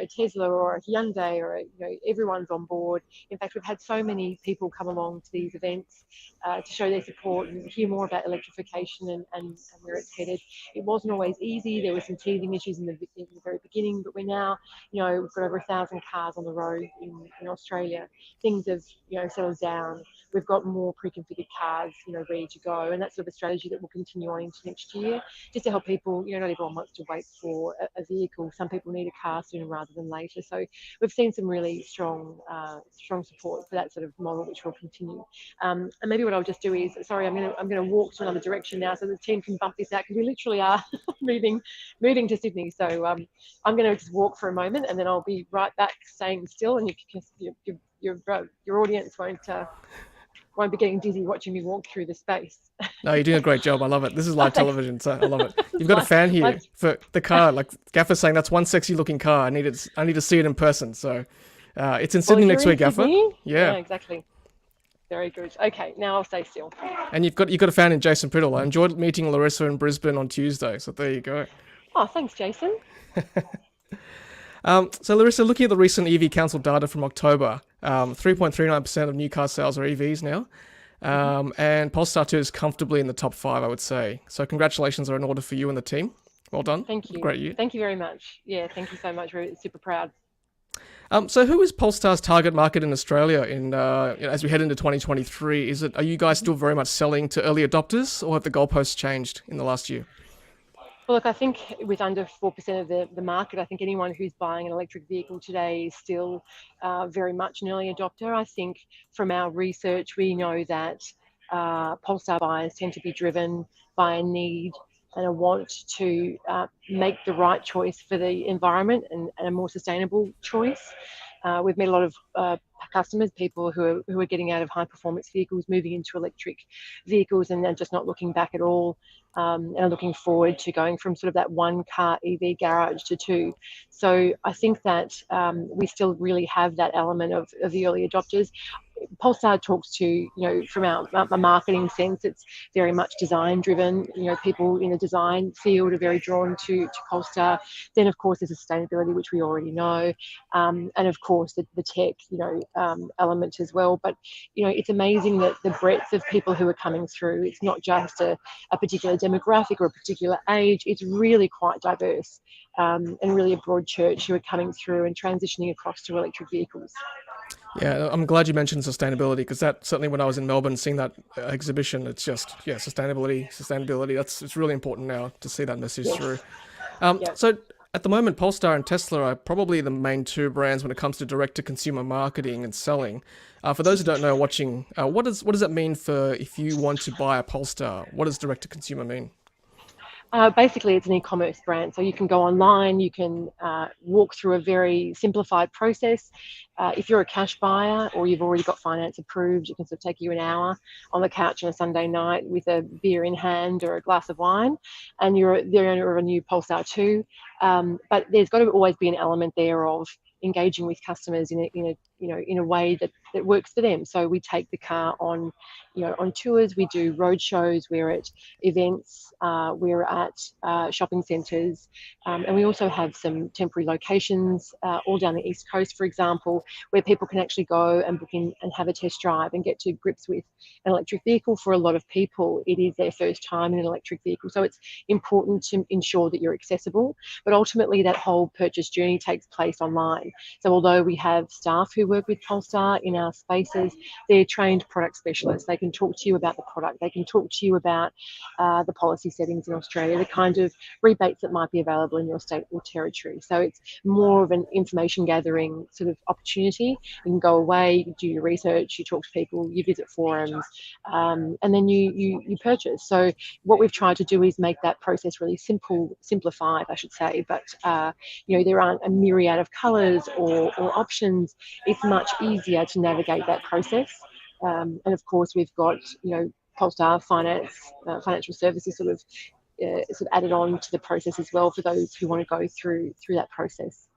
Tesla or a Hyundai, or everyone's on board. In fact, we've had so many people come along to these events to show their support and hear more about electrification and where it's headed. It wasn't always easy. There were some teething issues in the very beginning, but we're now, we've got over 1,000 cars on the road in Australia. Things have, settled down. We've got more pre-configured cars, ready to go, and that's sort of a strategy that will continue on into next year, just to help people. Not everyone wants to wait for a vehicle. Some people need a car sooner sooner rather than later. So we've seen some really strong support for that sort of model, which will continue. And maybe what I'll just do is, sorry, I'm gonna walk to another direction now, so the team can bump this out because we literally are moving to Sydney. So I'm going to just walk for a moment, and then I'll be right back, staying still, and your audience won't be getting dizzy watching me walk through the space. No, you're doing a great job. I love it. This is live television, so I love it. You've got a fan here for the car. Like Gaffer's saying, that's one sexy looking car. I need to see it in person. So it's in Sydney next week, Gaffer. Yeah, exactly. Very good. Okay, now I'll stay still. And you've got a fan in Jason Priddle. I enjoyed meeting Laurissa in Brisbane on Tuesday. So there you go. Oh, thanks, Jason. So Laurissa, looking at the recent EV Council data from October, 3.39% of new car sales are EVs now. And Polestar 2 is comfortably in the top 5, I would say. So congratulations are in order for you and the team. Well done. Thank you. Great year. Thank you very much. Yeah, thank you so much. We're super proud. So who is Polestar's target market in Australia as we head into 2023? Are you guys still very much selling to early adopters, or have the goalposts changed in the last year? Well, look, I think with under 4% of the market, I think anyone who's buying an electric vehicle today is still very much an early adopter. I think from our research, we know that Polestar buyers tend to be driven by a need and a want to make the right choice for the environment and a more sustainable choice. We've met a lot of customers, people who are getting out of high performance vehicles, moving into electric vehicles, and they're just not looking back at all, and are looking forward to going from sort of that one car EV garage to two. So I think that we still really have that element of the early adopters. Polestar talks to, from our marketing sense, it's very much design driven. People in the design field are very drawn to Polestar. Then, of course, there's sustainability, which we already know, and of course the tech, element as well. But it's amazing that the breadth of people who are coming through. It's not just a particular demographic or a particular age. It's really quite diverse, and really a broad church who are coming through and transitioning across to electric vehicles. Yeah, I'm glad you mentioned sustainability, because that certainly, when I was in Melbourne seeing that exhibition, it's just, sustainability. It's really important now to see that message through. So at the moment, Polestar and Tesla are probably the main two brands when it comes to direct-to-consumer marketing and selling. For those who don't know watching, what does that mean for if you want to buy a Polestar? What does direct-to-consumer mean? Basically, it's an e-commerce brand. So you can go online, you can walk through a very simplified process. If you're a cash buyer or you've already got finance approved, it can sort of take you an hour on the couch on a Sunday night with a beer in hand or a glass of wine, and you're the owner of a new Polestar 2. But there's got to always be an element there of engaging with customers in a way that works for them. So we take the car on tours, we do road shows, we're at events, we're at shopping centres, and we also have some temporary locations all down the East Coast, for example, where people can actually go and book in and have a test drive and get to grips with an electric vehicle. For a lot of people, it is their first time in an electric vehicle. So it's important to ensure that you're accessible, but ultimately that whole purchase journey takes place online. So although we have staff who work with Polestar in our spaces, they're trained product specialists. They can talk to you about the product. They can talk to you about the policy settings in Australia, the kind of rebates that might be available in your state or territory. So it's more of an information gathering sort of opportunity. You can go away, you do your research, you talk to people, you visit forums, and then you purchase. So what we've tried to do is make that process really simplified, I should say. But there aren't a myriad of colours or options. It's much easier to navigate that process. And of course, we've got Polestar Finance, financial services sort of added on to the process as well for those who want to go through that process.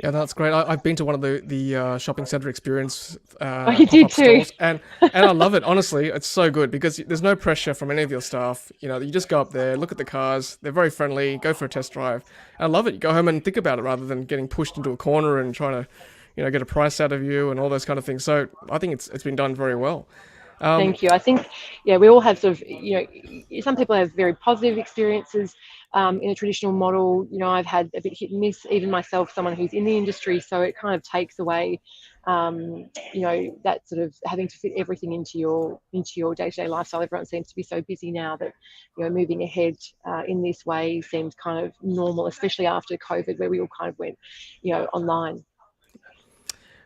Yeah, that's great. I've been to one of the shopping centre experience you did too, stores, and I love it. Honestly, it's so good because there's no pressure from any of your staff. You just go up there, look at the cars. They're very friendly. Go for a test drive. And I love it. You go home and think about it rather than getting pushed into a corner and trying to get a price out of you and all those kind of things. So I think it's been done very well. Thank you. I think, we all have sort of, some people have very positive experiences In a traditional model, I've had a bit hit and miss, even myself, someone who's in the industry. So it kind of takes away, that sort of having to fit everything into your day-to-day lifestyle. Everyone seems to be so busy now that, moving ahead in this way seems kind of normal, especially after COVID, where we all kind of went, online.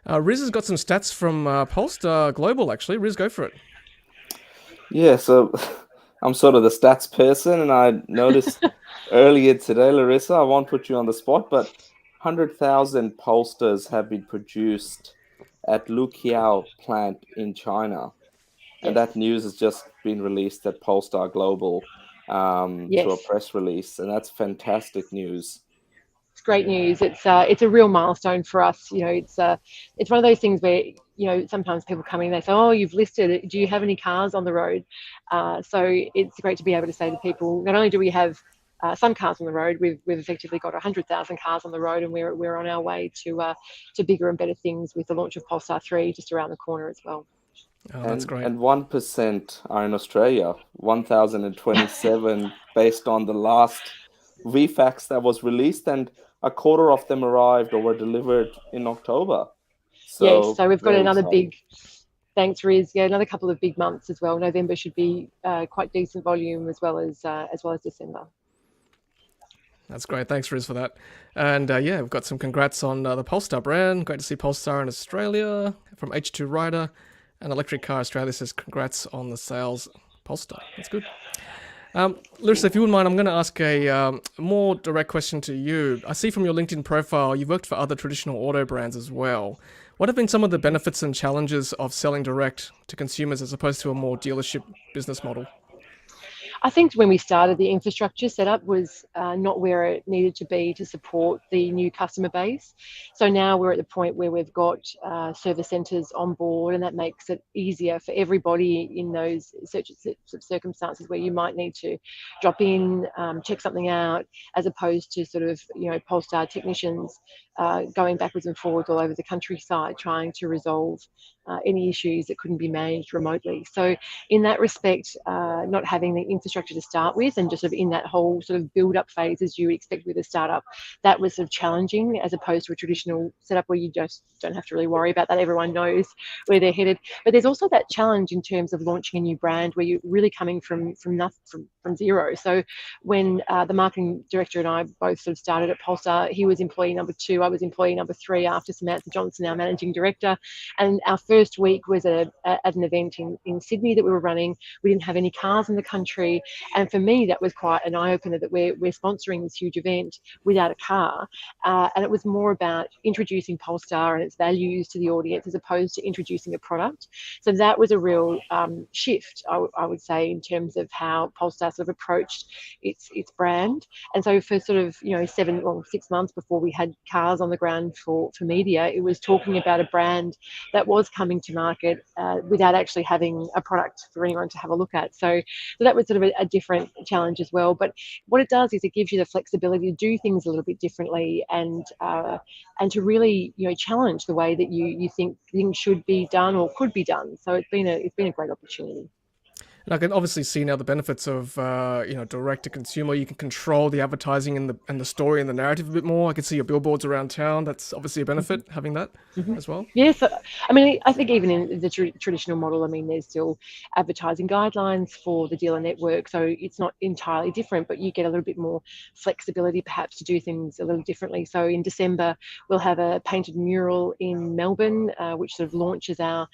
Riz has got some stats from Polestar Global, actually. Riz, go for it. Yeah, so I'm sort of the stats person, and I noticed earlier today, Laurissa, I won't put you on the spot, but 100,000 Polestars have been produced at Luqiao plant in China. And Yes. that news has just been released at Polestar Global through a Yes. press release, and that's fantastic news. It's great news. It's a real milestone for us. It's one of those things where, sometimes people come in, they say, oh, you've listed it. Do you have any cars on the road? So it's great to be able to say to people, not only do we have some cars on the road, we've effectively got 100,000 cars on the road, and we're on our way to bigger and better things with the launch of Polestar 3 just around the corner as well. Oh, that's great. And 1% are in Australia, 1,027 based on the last VFAX that was released, and a quarter of them arrived or were delivered in October. Yes, so we've got very another exciting. thanks, Riz. Yeah, another couple of big months as well. November should be quite decent volume as well as December. That's great. Thanks, Riz, for that. And we've got some congrats on the Polestar brand. Great to see Polestar in Australia from H2 Rider. And Electric Car Australia says congrats on the sales, Polestar. That's good. Larissa, if you wouldn't mind, I'm going to ask a more direct question to you. I see from your LinkedIn profile you've worked for other traditional auto brands as well. What have been some of the benefits and challenges of selling direct to consumers as opposed to a more dealership business model? I think when we started, the infrastructure setup was not where it needed to be to support the new customer base. So now we're at the point where we've got service centres on board, and that makes it easier for everybody in those circumstances where you might need to drop in, check something out, as opposed to sort of, Polestar technicians going backwards and forwards all over the countryside trying to resolve any issues that couldn't be managed remotely. So in that respect, not having the infrastructure to start with, and just sort of in that whole sort of build-up phase as you would expect with a startup, that was sort of challenging as opposed to a traditional setup where you just don't have to really worry about that. Everyone knows where they're headed. But there's also that challenge in terms of launching a new brand where you're really coming from zero. So when the marketing director and I both sort of started at Polestar, he was employee number 2, I was employee number 3 after Samantha Johnson, our managing director. And our first week was at an event in Sydney that we were running. We didn't have any cars in the country. And for me, that was quite an eye-opener that we're sponsoring this huge event without a car. And it was more about introducing Polestar and its values to the audience as opposed to introducing a product. So that was a real shift, I would say, in terms of how Polestar sort of approached its brand. And so for sort of 6 months before we had cars on the ground for media, it was talking about a brand that was coming to market without actually having a product for anyone to have a look at. So that was sort of a different challenge as well. But what it does is it gives you the flexibility to do things a little bit differently, and to really challenge the way that you think things should be done or could be done. So it's been a great opportunity. And I can obviously see now the benefits of direct to consumer. You can control the advertising and the story and the narrative a bit more. I can see your billboards around town. That's obviously a benefit having that as well. Yes, I mean, I think even in the traditional model, I mean, there's still advertising guidelines for the dealer network, so it's not entirely different, but you get a little bit more flexibility perhaps to do things a little differently. So in December, we'll have a painted mural in Melbourne, which sort of launches a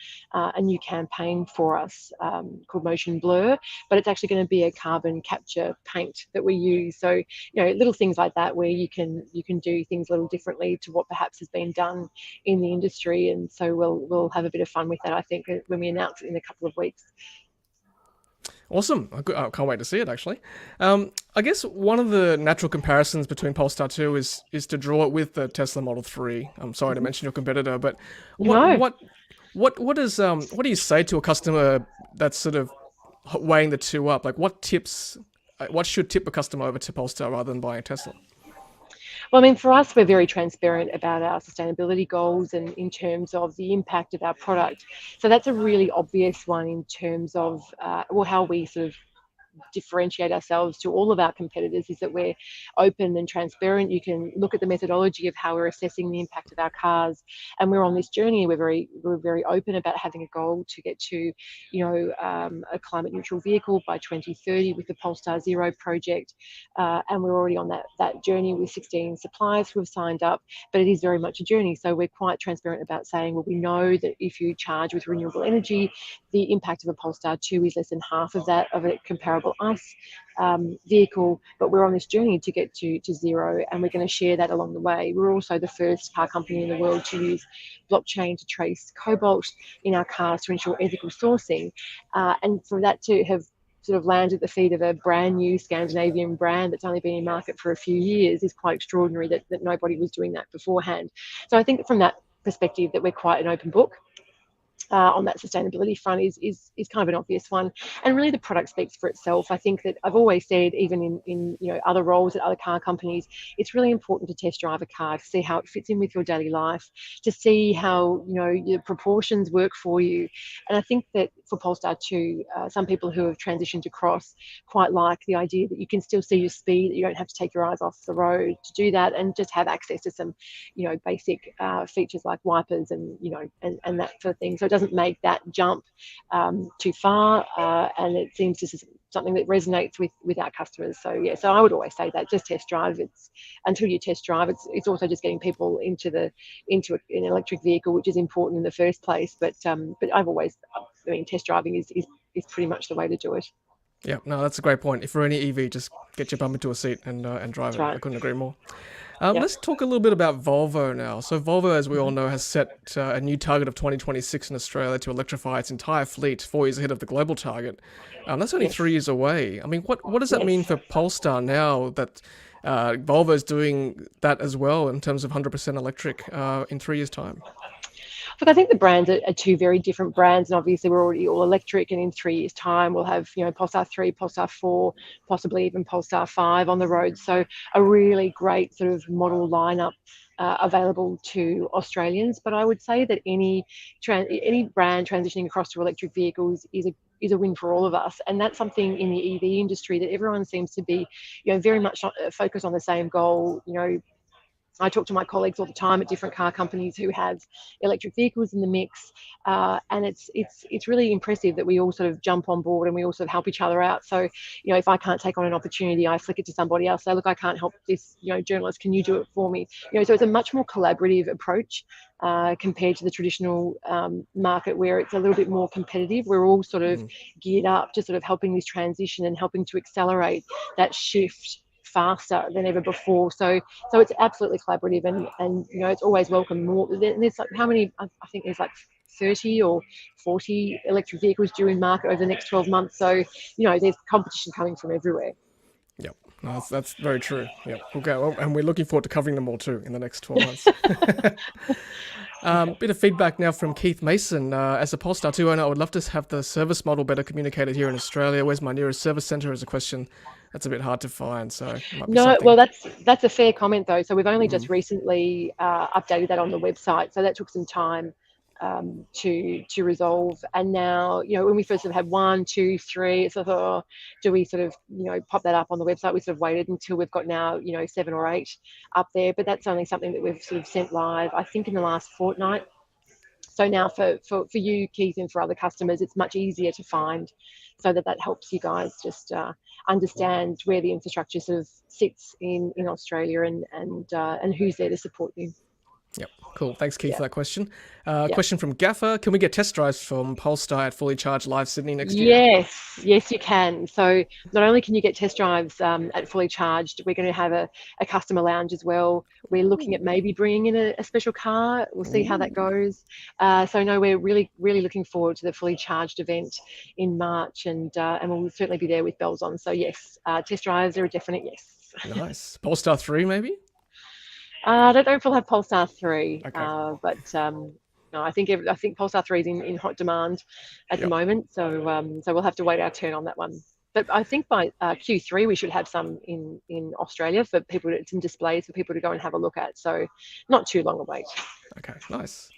new campaign for us called Motion Blur, but it's actually going to be a carbon capture paint that we use. So little things like that where you can do things a little differently to what perhaps has been done in the industry. And so we'll have a bit of fun with that, I think, when we announce it in a couple of weeks. Awesome. I can't wait to see it, actually. I guess one of the natural comparisons between Polestar 2 is to draw it with the Tesla Model 3. I'm sorry to mention your competitor, but what do you say to a customer that's sort of weighing the two up? Like, what should tip a customer over to Polestar rather than buying a Tesla? Well, I mean, for us, we're very transparent about our sustainability goals and in terms of the impact of our product. So that's a really obvious one in terms of how we sort of differentiate ourselves to all of our competitors is that we're open and transparent. You can look at the methodology of how we're assessing the impact of our cars, and we're on this journey. We're very open about having a goal to get to, a climate neutral vehicle by 2030 with the Polestar Zero project, and we're already on that journey with 16 suppliers who have signed up. But it is very much a journey, so we're quite transparent about saying, well, we know that if you charge with renewable energy, the impact of a Polestar 2 is less than half of that of a comparable ICE vehicle, but we're on this journey to get to zero, and we're going to share that along the way. We're also the first car company in the world to use blockchain to trace cobalt in our cars to ensure ethical sourcing, and for that to have sort of landed at the feet of a brand new Scandinavian brand that's only been in market for a few years is quite extraordinary that nobody was doing that beforehand. So I think that from that perspective that we're quite an open book. On that sustainability front is kind of an obvious one, and really the product speaks for itself. I think that I've always said, even in other roles at other car companies, it's really important to test drive a car to see how it fits in with your daily life, to see how your proportions work for you. And I think that for Polestar 2, some people who have transitioned across quite like the idea that you can still see your speed, that you don't have to take your eyes off the road to do that, and just have access to some basic features like wipers and and that sort of thing. So it doesn't make that jump too far, and it seems this is something that resonates with our customers. So yeah, so I would always say that just test drive. It's until you test drive, it's also just getting people into an electric vehicle, which is important in the first place. But I've always, test driving is pretty much the way to do it. Yeah, no, that's a great point. If you're any EV, just get your bum into a seat and drive it. Right. I couldn't agree more. Let's talk a little bit about Volvo now. So Volvo, as we all know, has set a new target of 2026 in Australia to electrify its entire fleet, 4 years ahead of the global target. That's only 3 years away. I mean, what does that mean for Polestar now that Volvo is doing that as well in terms of 100% electric in 3 years' time? Look, I think the brands are two very different brands, and obviously we're already all electric, and in 3 years' time we'll have Polestar 3, Polestar 4, possibly even Polestar 5 on the road. So a really great sort of model lineup available to Australians. But I would say that any brand transitioning across to electric vehicles is a win for all of us, and that's something in the EV industry that everyone seems to be very much focused on the same goal. I talk to my colleagues all the time at different car companies who have electric vehicles in the mix, and it's really impressive that we all sort of jump on board and we all sort of help each other out. So, if I can't take on an opportunity, I flick it to somebody else. Say, look, I can't help this, journalist, can you do it for me? So it's a much more collaborative approach compared to the traditional market where it's a little bit more competitive. We're all sort of geared up to sort of helping this transition and helping to accelerate that shift faster than ever before. So it's absolutely collaborative, and it's always welcome. There's like how many? I think there's like 30 or 40 electric vehicles due in market over the next 12 months. So there's competition coming from everywhere. Yep, no, that's very true. Yep. Okay, well, and we're looking forward to covering them all too in the next 12 months. Bit of feedback now from Keith Mason. As a Polestar 2 owner, I would love to have the service model better communicated here in Australia. Where's my nearest service centre is a question that's a bit hard to find. So it might be something. Well, that's a fair comment though. So we've only just recently updated that on the website. So that took some time to resolve. And now, when we first had 1, 2, 3, it's sort of, oh, do we sort of, pop that up on the website? We sort of waited until we've got now, 7 or 8 up there. But that's only something that we've sort of sent live, I think, in the last fortnight. So now for you, Keith, and for other customers, it's much easier to find, so that helps you guys just understand where the infrastructure sort of sits in Australia and who's there to support you. Yep, cool. Thanks, Keith, for that question. Question from Gaffer. Can we get test drives from Polestar at Fully Charged Live Sydney next year? Yes, you can. So not only can you get test drives at Fully Charged, we're going to have a customer lounge as well. We're looking at maybe bringing in a special car. We'll see how that goes. So no, we're really, really looking forward to the Fully Charged event in March, and we'll certainly be there with bells on. So yes, test drives are a definite yes. Nice. Polestar 3 maybe? I don't know if we'll have Polestar 3, Okay. but no, I think Polestar 3 is in hot demand at the moment, so we'll have to wait our turn on that one. But I think by Q3 we should have some in Australia for people some displays for people to go and have a look at. So not too long a wait. Okay, nice.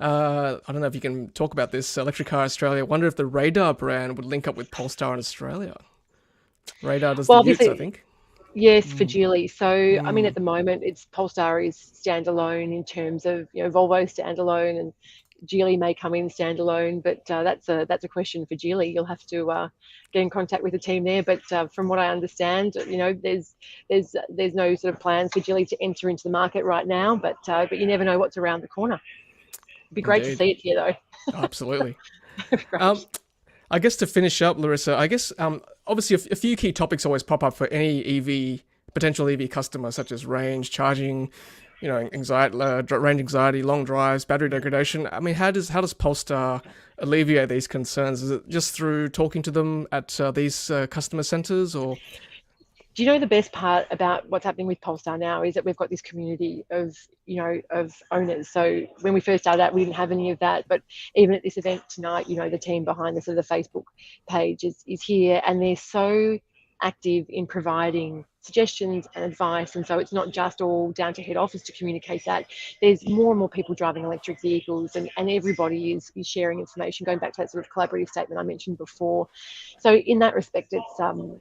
I don't know if you can talk about this. Electric Car Australia. I wonder if the Radar brand would link up with Polestar in Australia. Radar does Well, the Utes, I obviously, think. yes, for Geely. So, I mean, Mm. at the moment, it's Polestar is standalone in terms of, Volvo standalone, and Geely may come in standalone, but that's a question for Geely. You'll have to get in contact with the team there. But from what I understand, there's no sort of plans for Geely to enter into the market right now. But you never know what's around the corner. It'd be great to Indeed. see it here, though. Absolutely. Great. I guess to finish up, Laurissa, I guess obviously a few key topics always pop up for any potential EV customer, such as range, charging, anxiety, range anxiety, long drives, battery degradation. I mean, how does Polestar alleviate these concerns? Is it just through talking to them at these customer centers, or? Do you know the best part about what's happening with Polestar now is that we've got this community of owners. So when we first started out, we didn't have any of that, but even at this event tonight, the team behind the sort of the Facebook page is here, and they're so active in providing suggestions and advice. And so it's not just all down to head office to communicate that. There's more and more people driving electric vehicles, and everybody is sharing information, going back to that sort of collaborative statement I mentioned before. So in that respect,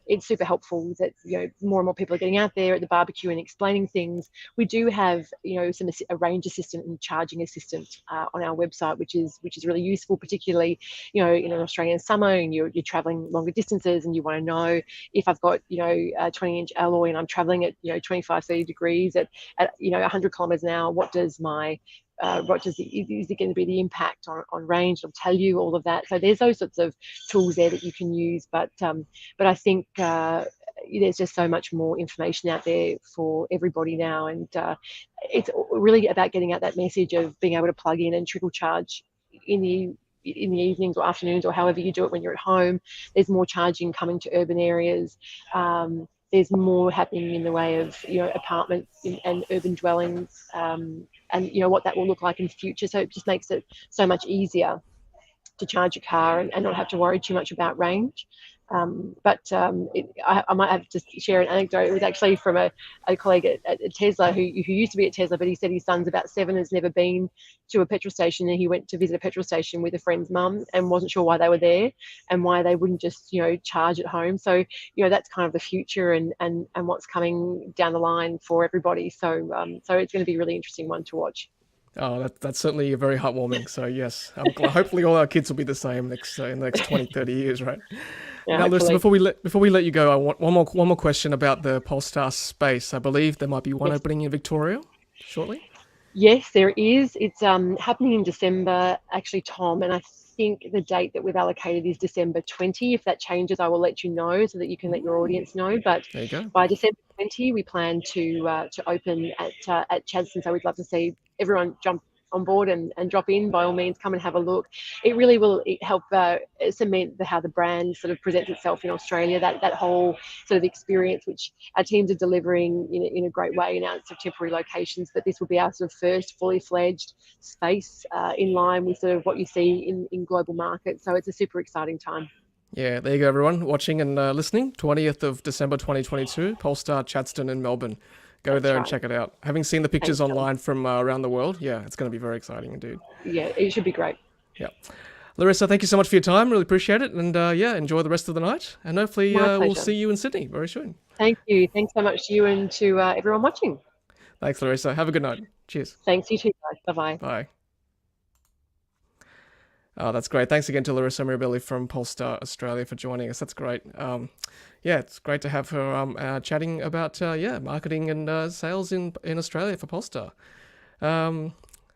it's super helpful that more and more people are getting out there at the barbecue and explaining things. We do have a range assistant and charging assistant on our website, which is really useful, particularly in an Australian summer and you're traveling longer distances and you want to know if I've got a 20-inch alloy and I'm traveling at 25-30 degrees at 100 kilometers an hour, is it going to be the impact on range? It'll tell you all of that. So there's those sorts of tools there that you can use, but I think there's just so much more information out there for everybody now, and it's really about getting out that message of being able to plug in and trickle charge in the evenings or afternoons, or however you do it when you're at home. There's more charging coming to urban areas. There's more happening in the way of apartments and urban dwellings, and what that will look like in the future. So it just makes it so much easier to charge your car and not have to worry too much about range. I might have to share an anecdote. It was actually from a colleague at Tesla who used to be at Tesla, but he said his son's about 7, has never been to a petrol station, and he went to visit a petrol station with a friend's mum and wasn't sure why they were there and why they wouldn't just charge at home. So that's kind of the future and what's coming down the line for everybody. So it's going to be a really interesting one to watch. Oh, that's certainly very heartwarming. So yes, hopefully all our kids will be the same in the next 20, 30 years, right? Yeah, now, listen, before we let you go, I want one more question about the Polestar space. I believe there might be one opening in Victoria shortly. Yes, there is. It's happening in December, actually, Tom, and I think the date that we've allocated is December 20. If that changes, I will let you know so that you can let your audience know. But there you go. By December 20, we plan to open at Chadstone. So we'd love to see everyone jump on board and drop in. By all means, come and have a look. It really will help cement how the brand sort of presents itself in Australia, that whole sort of experience which our teams are delivering in a great way in our sort of temporary locations. But this will be our sort of first fully fledged space in line with sort of what you see in global markets. So it's a super exciting time. Yeah, there you go, everyone watching and listening. 20th of December 2022, Polestar Chadstone in Melbourne. Go there and check it out. Having seen the pictures online from around the world, yeah, it's going to be very exciting indeed. Yeah, it should be great. Yeah. Laurissa, thank you so much for your time. Really appreciate it. And enjoy the rest of the night. And hopefully we'll see you in Sydney very soon. Thank you. Thanks so much to you and to everyone watching. Thanks, Laurissa. Have a good night. Cheers. Thanks, you too, guys. Bye-bye. Bye. Oh, that's great. Thanks again to Laurissa Mirabelli from Polestar Australia for joining us. That's great. It's great to have her chatting about marketing and sales in Australia for Polestar.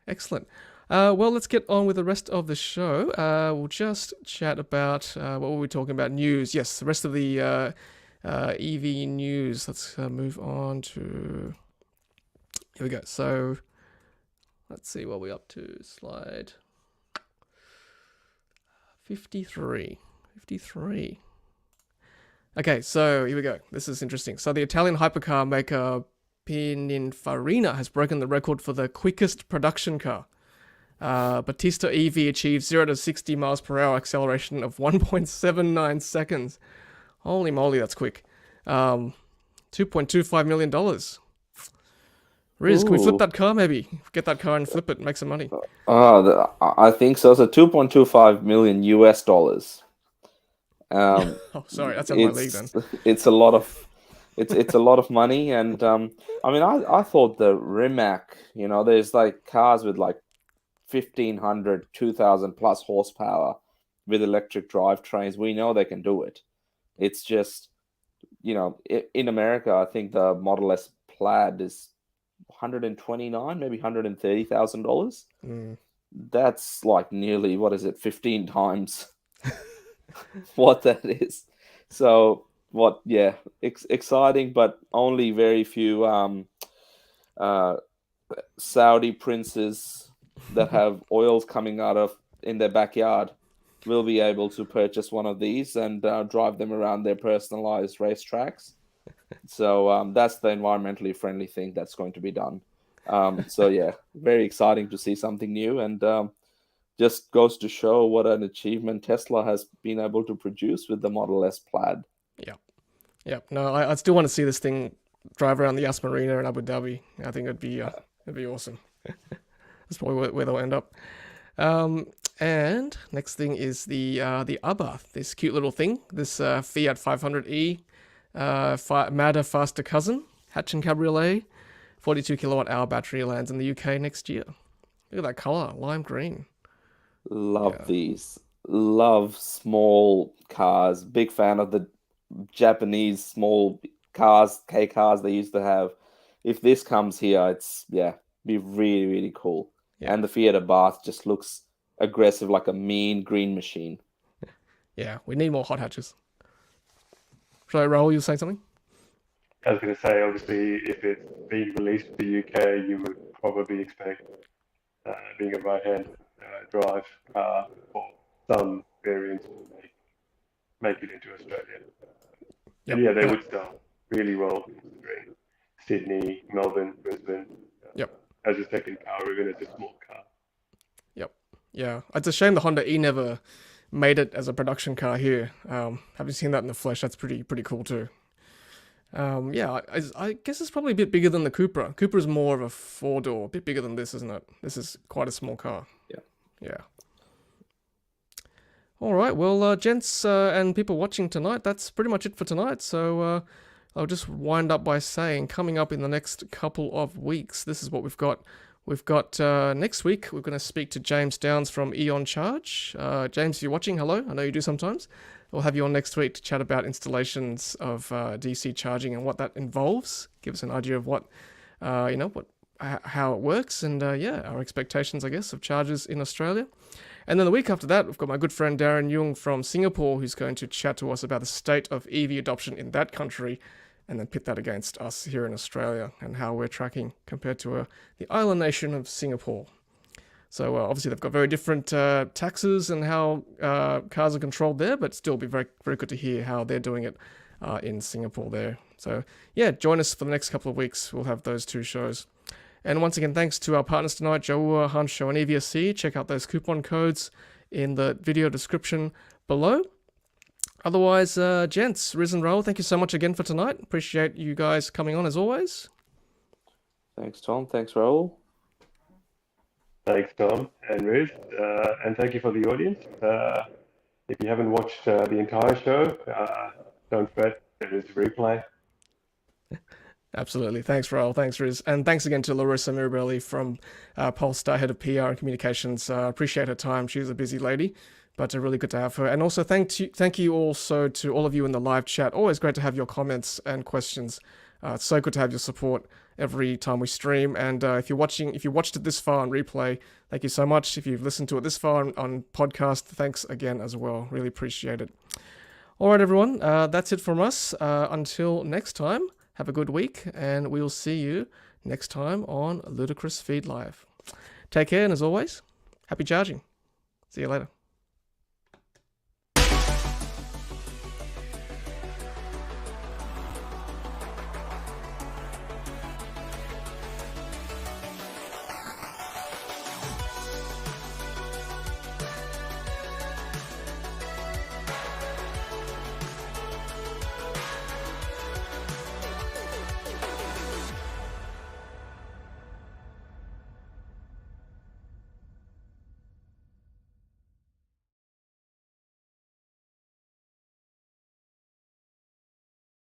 Excellent. Well, let's get on with the rest of the show. We'll just chat about what were we talking about? News. Yes, the rest of the EV news. Let's move on to. Here we go. So let's see what we're up to. Slide 53. Okay, so here we go. This is interesting. So the Italian hypercar maker Pininfarina has broken the record for the quickest production car. Battista EV achieved 0 to 60 miles per hour acceleration of 1.79 seconds. Holy moly, that's quick. $2.25 million. Riz, can we flip that car maybe? Get that car and flip it, make some money. I think so. So $2.25 million US. Oh, sorry, that's out of my league then. It's a lot of it's a lot of money, and I mean, I thought the Rimac, there's like cars with like 1,500, 2,000 plus horsepower with electric drivetrains. We know they can do it. It's just, in America, I think the Model S Plaid is 129, maybe $130,000. That's like nearly, 15 times what that is. So exciting, but only very few Saudi princes that have oils coming out of in their backyard will be able to purchase one of these and drive them around their personalized racetracks. So that's the environmentally friendly thing that's going to be done. Very exciting to see something new, and just goes to show what an achievement Tesla has been able to produce with the Model S Plaid. Yeah. No, I still want to see this thing drive around the Yas Marina in Abu Dhabi. I think it'd be awesome. That's probably where they'll end up. And next thing is the Abarth, this cute little thing, this Fiat 500e, madder faster cousin, hatch and cabriolet, 42 kilowatt hour battery, lands in the UK next year. Look at that color, lime green. Love these. Love small cars. Big fan of the Japanese small cars, K cars they used to have. If this comes here, it's be really, really cool. Yeah. And the Fiat Abarth just looks aggressive, like a mean green machine. Yeah, we need more hot hatches. So, Rahul, you were saying something? I was going to say, obviously, if it's being released to the UK, you would probably expect being a right-hand drive for some variants to make it into Australia. Yep. And they would sell really well considering Sydney, Melbourne, Brisbane. As a second car, even as a small car. Yep. Yeah. It's a shame the Honda E never made it as a production car here. Having seen that in the flesh, that's pretty cool too. I guess it's probably a bit bigger than the Cupra. Cupra is more of a four-door, a bit bigger than this, isn't it? This is quite a small car. Yeah. All right. Well, gents and people watching tonight, that's pretty much it for tonight. So I'll just wind up by saying, coming up in the next couple of weeks, this is what we've got. We've got next week, we're going to speak to James Downs from Eon Charge. James, if you're watching, hello. I know you do sometimes. We'll have you on next week to chat about installations of DC charging and what that involves. Give us an idea of how it works, and our expectations, I guess, of chargers in Australia. And then the week after that, we've got my good friend Darren Yung from Singapore, who's going to chat to us about the state of EV adoption in that country, and then pit that against us here in Australia and how we're tracking compared to the island nation of Singapore. So obviously they've got very different taxes and how cars are controlled there, but still be very, very good to hear how they're doing it in Singapore there. So join us for the next couple of weeks. We'll have those two shows. And once again, thanks to our partners tonight, Jaua, Hansho, and EVSC. Check out those coupon codes in the video description below. Otherwise, gents, Riz and Rahul, thank you so much again for tonight. Appreciate you guys coming on as always. Thanks, Tom. Thanks, Rahul. Thanks, Tom and Riz. And thank you for the audience. If you haven't watched the entire show, don't fret, there is a replay. Absolutely. Thanks, Rahul. Thanks, Riz. And thanks again to Laurissa Mirabelli from Polestar, Head of PR and Communications. Appreciate her time. She's a busy lady, but really good to have her. And also thank you also to all of you in the live chat. Always great to have your comments and questions. It's so good to have your support every time we stream. And if you watched it this far on replay, thank you so much. If you've listened to it this far on podcast, thanks again as well. Really appreciate it. All right, everyone. That's it from us. Until next time, have a good week, and we will see you next time on Ludicrous Feed Live. Take care, and as always, happy charging. See you later.